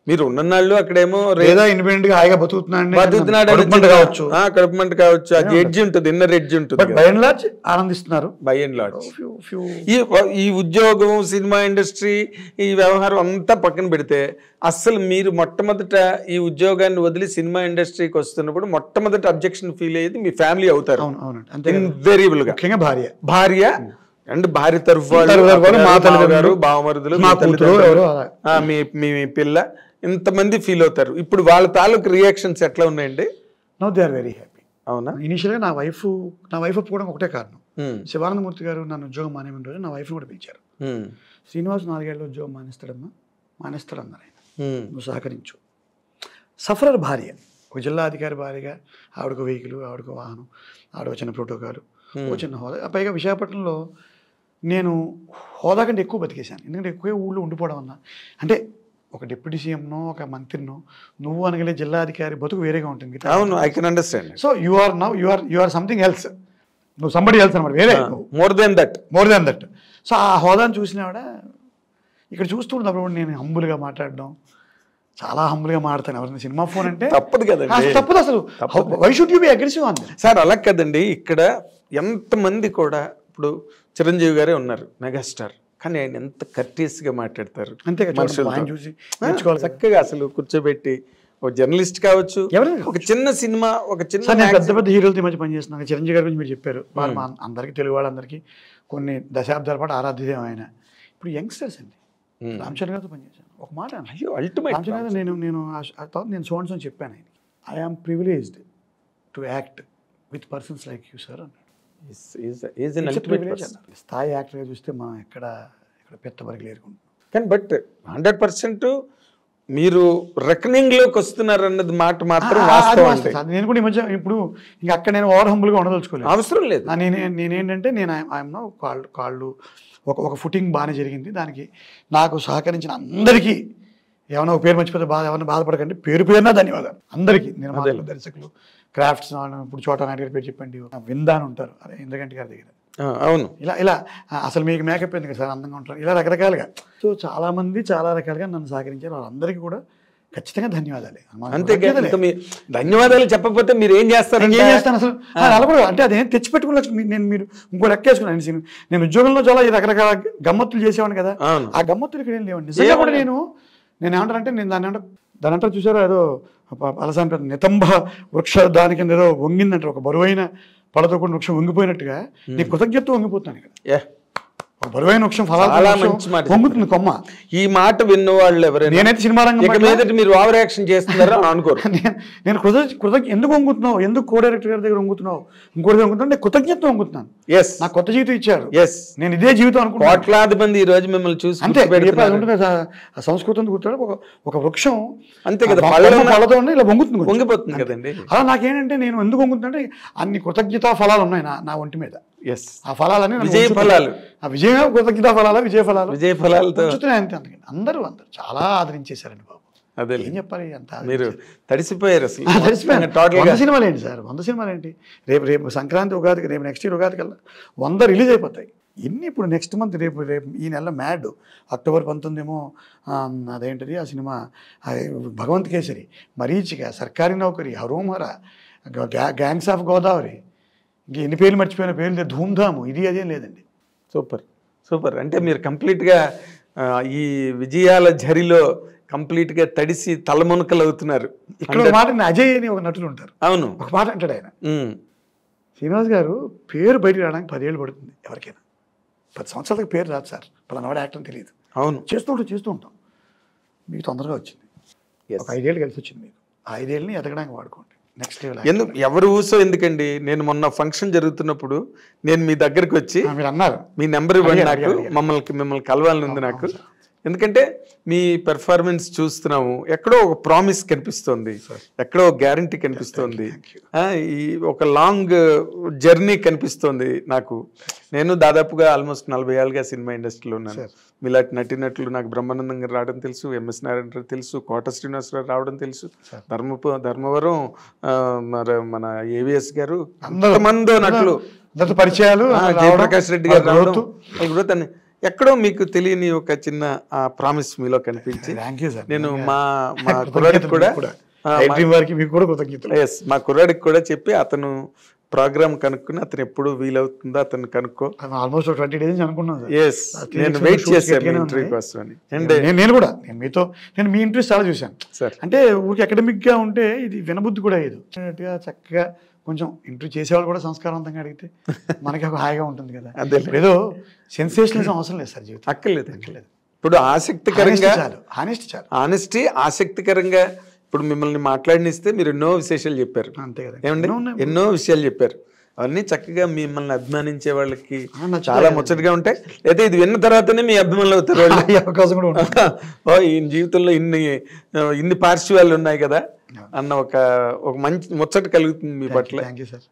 మీరు ఉన్ననాళ్ళు అక్కడేమో లేదా ఇండిపెండెంట్ గా హాయిగా బతుకుతున్నాడు కావచ్చు, కడుపుమంట కావచ్చు, అది ఎడ్జ్ ఉంటుంది, ఇన్నర్ ఎడ్జ్ ఉంటుంది. బై అండ్ లార్జ్ ఆనందిస్తున్నారు. బై అండ్ లార్జ్ ఈ ఉద్యోగం, సినిమా ఇండస్ట్రీ, ఈ వ్యవహారం అంతా పక్కన పెడితే, అస్సలు మీరు మొట్టమొదట ఈ ఉద్యోగాన్ని వదిలి సినిమా ఇండస్ట్రీకి వస్తున్నప్పుడు మొట్టమొదటి అబ్జెక్షన్ ఫీల్ అయ్యేది మీ ఫ్యామిలీ అవుతారు. ఇన్వేరియబుల్ గా భార్య అండ్ భార్య తరఫు వాళ్ళు, బావమరుదులు, మీ పిల్ల, ఇంతమంది ఫీల్ అవుతారు. ఇప్పుడు వాళ్ళ తాలూకు రియాక్షన్స్ ఎట్లా ఉన్నాయండి? Now they are very happy. అవునా? ఇనీషియల్గా నా వైఫ్ ఒప్పుకోవడం ఒకటే కారణం. శివానందమూర్తి గారు నన్ను ఉద్యోగం మానేమని రోజు నా వైఫ్ని కూడా పిలిచారు. శ్రీనివాస్ 4 ఏళ్ళలో ఉద్యోగం మానేస్తాడు అన్నారు ఆయన. నువ్వు సహకరించు. సఫరర్ భార్య, ఒక జిల్లా అధికారి భార్యగా ఆవిడకు వెహికల్, ఆవిడకు వాహనం, ఆవిడ చిన్న ప్రోటోకాలు, ఒక చిన్న హోదా. పైగా విశాఖపట్నంలో నేను హోదా కంటే ఎక్కువ బతికేశాను. ఎందుకంటే ఎక్కువ ఊళ్ళో ఉండిపోవడం అన్నా, అంటే ఒక డిప్యూటీ సీఎంనో ఒక మంత్రినో నువ్వు అనగలే జిల్లా అధికారి బతుకు వేరేగా ఉంటుంది. అవును, I can understand. So you or something else, నువ్వు సంబడి ఎల్స్ అనమాట, వేరే మోర్ దెన్ దట్. సో ఆ హోదాను చూసిన ఆవిడ ఇక్కడ చూస్తున్నప్పుడు నేను హంబుల్గా మాట్లాడడం, చాలా హంబుల్గా మాట్లాడతాను. ఎవరైనా సినిమా ఫోన్ అంటే తప్పదు కదండి, తప్పదు అసలు. Why should you be aggressive అంది సార్? అలా కదండి, ఇక్కడ ఎంతమంది కూడా ఇప్పుడు చిరంజీవి గారే ఉన్నారు మెగాస్టార్, కానీ ఆయన ఎంత కర్టీస్గా మాట్లాడతారు. అంతే చూసి చక్కగా అసలు కూర్చోబెట్టి ఒక జర్నలిస్ట్ కావచ్చు, ఒక చిన్న సినిమా, ఒక చిన్న పెద్ద పెద్ద హీరోలతో మధ్య పనిచేస్తున్నాను. చిరంజీవి గారి గురించి మీరు చెప్పారు, వాళ్ళు అందరికీ తెలుగు వాళ్ళందరికీ కొన్ని దశాబ్దాల పాటు ఆరాధ్యం ఆయన. ఇప్పుడు యంగ్స్టర్స్ అండి. రామచంద్ర గారితో పనిచేశాను. ఒక మాట రామచంద్ర గారు, నేను సోన్స్ అని చెప్పాను ఆయన, I am privileged to act with persons like you sir అన్నాడు. స్థాయి యాక్టర్గా చూస్తే మనం ఎక్కడ పెద్ద వరకు లేరుకుంటున్నాం. కానీ బట్ 100% మీరు రెకనింగ్లోకి వస్తున్నారు అన్నది మాట మాత్రం వాస్తవం. నేను కూడా ఈ మధ్య ఇప్పుడు ఇంకా అక్కడ నేను ఓవర్ హంబుల్గా ఉండదలుచుకోలేదు, అవసరం లేదు. నేనేంటంటే నేను ఐఎమ్ నో కాళ్ళు ఒక ఫుటింగ్ బాగానే జరిగింది. దానికి నాకు సహకరించిన అందరికీ, ఏమైనా ఒక పేరు మర్చిపోతే ఎవరైనా బాధపడకండి, పేరున ధన్యవాదాలు అందరికీ. నిర్మాతలు, దర్శకులు, క్రాఫ్ట్స్, ఇప్పుడు చోటా నాయుడు గారి పేరు చెప్పండి, విందా అని ఉంటారు, అదే ఇంద్రగంటి గారి దగ్గర. అవును, ఇలా అసలు మీకు మేకప్ ఎందుకు సార్, అందంగా ఉంటారు, ఇలా రకరకాలుగా. సో చాలామంది చాలా రకాలుగా నన్ను సహకరించారు. వాళ్ళందరికీ కూడా ఖచ్చితంగా ధన్యవాదాలు. అంతే, ధన్యవాదాలు చెప్పకపోతే మీరు ఏం చేస్తారు? ఏం చేస్తాను అసలు అలా కూడా, అంటే అదేం తెచ్చిపెట్టుకుని నేను మీరు ఇంకో లెక్క వేసుకున్నాను. నేను ఉద్యోగంలో చాలా రకరకాల గమ్మత్తులు చేసేవాడిని కదా, ఆ గమ్మత్తులు ఇక్కడ ఏం లేవండి. నిజంగా కూడా నేను ఏమంటానంటే, నేను దాని అంటారు చూసారో, ఏదో అలసాని నితంబ వృక్ష దానికి ఏదో వంగిందంటారు, ఒక బరువైన పడతో కూడా వృక్షం వంగిపోయినట్టుగా నీ కృతజ్ఞత వంగిపోతాను ఇక్కడ. బరువైన వృక్షం వంగుతుంది కొమ్మ. ఈ మాట విన్నవాళ్ళు ఎవరైనా, నేనైతే సినిమా రంగం మీరు ఓవర్ యాక్షన్ చేస్తున్నారా అనుకోరు. నేను ఎందుకు వంగుతున్నావు, ఎందుకు కో డైరెక్టర్ గారి దగ్గర వంగుతున్నావు, ఇంకోటి దగ్గర వంగుతున్నావు, నేను కృతజ్ఞత వంగుతున్నాను. నాకు కొత్త జీవితం ఇచ్చారు, నేను ఇదే జీవితం అనుకుంటున్నాను. కోట్లాది మంది ఈ రోజు మిమ్మల్ని చూసి అంతే సంస్కృతం గుర్తాడు. ఒక వృక్షం అంతే కదా, ఫలతో ఇలా వంగిపోతుంది కదండి. అలా నాకేంటంటే, నేను ఎందుకు వంగుతుంటే అన్ని కృతజ్ఞతా ఫలాలు ఉన్నాయి నా ఒంటి మీద. ఆ ఫలాలని విజయ ఫలాలు, ఆ విజయ కృతజ్ఞతా ఫలాలు, విజయ ఫలాలతో అంతే. అందరూ చాలా ఆదరించేశారండి బాబు. అదే ఏం చెప్పాలి, అంత మీరు తడిసిపోయారు. తడిసిపోయాను. 100 సినిమాలు ఏంటి సార్, 100 సినిమాలు ఏంటి? రేపు సంక్రాంతి, ఉగాదికి, రేపు నెక్స్ట్ ఇయర్ ఉగాది కల్లా 100 రిలీజ్ అయిపోతాయి. ఇన్ని ఇప్పుడు నెక్స్ట్ మంత్ రేపు ఈ నెల మ్యాడ్, అక్టోబర్ 19 ఏమో అదేంటిది ఆ సినిమా, భగవంత్ కేసరి, మరీచిక, సర్కారీ నౌకరి, హరోమరా, గ్యాంగ్స్ ఆఫ్ గోదావరి, ఇంక ఎన్ని పేర్లు మర్చిపోయిన పేర్లు, ధూమ్ధాము, ఇది అదేం లేదండి. సూపర్. అంటే మీరు కంప్లీట్గా ఈ విజయాల ఝరిలో కంప్లీట్గా తడిసి తలమునకలు అవుతున్నారు. ఇక్కడ ఒక మాట, అజయ్ అని ఒక నటులు ఉంటారు. అవును, ఒక మాట అంటాడు ఆయన, శ్రీనివాస్ గారు పేరు బయటకు రావడానికి 10 ఏళ్ళు పడుతుంది ఎవరికైనా, 10 సంవత్సరాలకు పేరు రాదు సార్, పలానావాడు యాక్టర్ తెలియదు. అవును, చేస్తూ ఉంటాం. మీకు తొందరగా వచ్చింది, ఒక 5 ఏళ్ళు కలిసి వచ్చింది. మీకు ఆ 5 ఏళ్ళని ఎదగడానికి వాడుకోండి. Next level. ఎందుకు ఎవరు ఊసో ఎందుకండి? నేను మొన్న ఫంక్షన్ జరుగుతున్నప్పుడు నేను మీ దగ్గరికి వచ్చి, మీరు అన్నారు మీ నెంబర్ ఇవ్వండి నాకు, మిమ్మల్ని కలవాలని ఉంది నాకు. ఎందుకంటే మీ పెర్ఫార్మెన్స్ చూస్తున్నాము, ఎక్కడో ఒక ప్రామిస్ కనిపిస్తుంది, ఎక్కడో ఒక గ్యారంటీ కనిపిస్తుంది, ఈ ఒక లాంగ్ జర్నీ కనిపిస్తుంది నాకు. నేను దాదాపుగా ఆల్మోస్ట్ 40 ఏళ్ళుగా సినిమా ఇండస్ట్రీలో ఉన్నాను. మీలాంటి నటినట్లు నాకు బ్రహ్మానందం గారు రావడం తెలుసు, ఎంఎస్ నారాయణ గారు తెలుసు, కోట శ్రీనివాసరావు రావడం తెలుసు, ధర్మవరం మన ఏవిఎస్ గారు, అంతమంది నటులు పరిచయాలు, జయప్రకాష్ రెడ్డి గారు రావడం, ఎక్కడో మీకు తెలియని ఒక చిన్న ప్రామిస్ మీలో కనిపించి, నేను మా కుర్రాడికి కూడా మా కుర్రాడికి కూడా చెప్పి, అతను ప్రోగ్రామ్ కనుక్కుని, అతను ఎప్పుడు వీలవుతుందో అతను కనుక్కో, ఆల్మోస్ట్ 20 days అనుకున్నాను. నేను వెయిట్ చేశాను ఇంటర్వ్యూ కోసం అని. అండ్ నేను కూడా నేను మీ ఇంటర్వ్యూ చాలా చూశాను సార్. అంటే ఊరికి అకాడమిక్ గా ఉంటే ఇది వినబుద్ధి కూడా అయ్యేది. చక్కగా కొంచెం ఇంటర్వ్యూ చేసేవాళ్ళు కూడా సంస్కారవంతంగా అడిగితే మనకి ఒక హాయిగా ఉంటుంది కదా. ఏదో సెన్సేషనలిజం అవసరం లేదు సార్, జీవితం అక్కర్లేదు. ఇప్పుడు ఆసక్తికరంగా హానెస్ట్ చాలు. ఆనెస్టీ ఆసక్తికరంగా ఇప్పుడు మిమ్మల్ని మాట్లాడినిస్తే మీరు ఎన్నో విశేషాలు చెప్పారు. అంతే కదా. ఏమండి, ఎన్నో విషయాలు చెప్పారు. అవన్నీ చక్కగా మిమ్మల్ని అభిమానించే వాళ్ళకి నచ్చుతాయి. చాలా ముచ్చటగా ఉంటాయి. అయితే ఇది విన్న తర్వాతనే మీ అభిమానులు అవుతారు వాళ్ళు. ఈ అవకాశం కూడా ఉంటుంది. ఓ ఈ జీవితంలో ఇన్ని పార్శ్వాలు ఉన్నాయి కదా అన్న ఒక మంచి ముచ్చట కలుగుతుంది మీ పట్ల. Thank you sir.